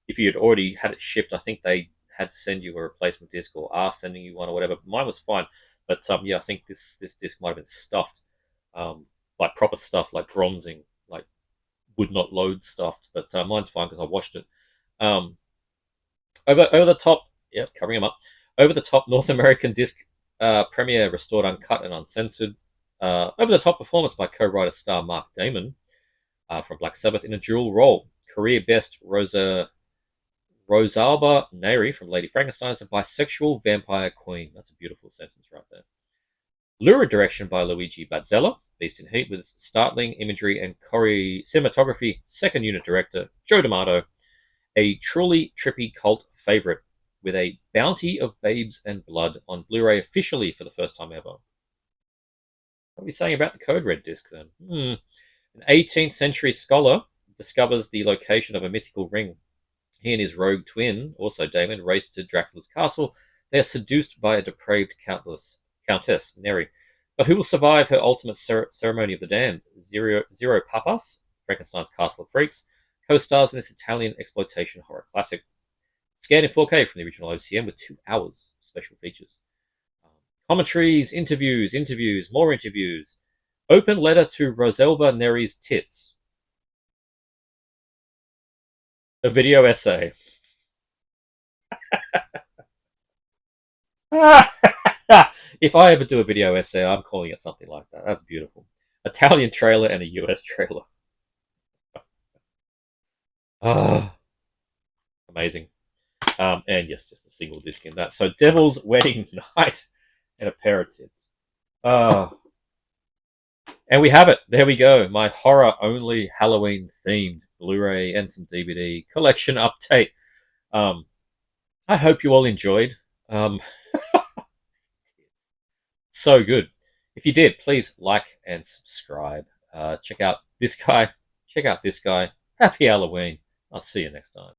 If you had already had it shipped, I think they had to send you a replacement disc or are sending you one or whatever. Mine was fine, but yeah, I think this disc might have been stuffed, like proper stuff, like bronzing, like would not load stuffed. But mine's fine because I washed it. Over the top, yeah, covering them up. Over the top North American disc premiere, restored, uncut, and uncensored. Over the top performance by co-writer star Mark Damon from Black Sabbath in a dual role. Career best Rosalba Neri from Lady Frankenstein as a bisexual vampire queen. That's a beautiful sentence right there. Lurid direction by Luigi Bazzella, Beast in Heat, with startling imagery and cinematography. Second unit director Joe D'Amato. A truly trippy cult favorite with a bounty of babes and blood on Blu-ray officially for the first time ever. What are we saying about the Code Red disc then? An 18th century scholar discovers the location of a mythical ring. He and his rogue twin, also Damon, race to Dracula's castle. They are seduced by a depraved Countess, Neri. But who will survive her ultimate ceremony of the damned? Zero Papas, Frankenstein's Castle of Freaks, co-stars in this Italian exploitation horror classic. Scanned in 4K from the original OCM with 2 hours of special features. Commentaries, interviews, more interviews. Open letter to Rosalba Neri's tits. A video essay. If I ever do a video essay, I'm calling it something like that. That's beautiful. Italian trailer and a US trailer. Amazing. And yes, just a single disc in that. So Devil's Wedding Night and a pair of tits. And we have it. There we go. My horror-only Halloween-themed Blu-ray and some DVD collection update. I hope you all enjoyed. So good. If you did, please like and subscribe. Check out this guy. Check out this guy. Happy Halloween. I'll see you next time.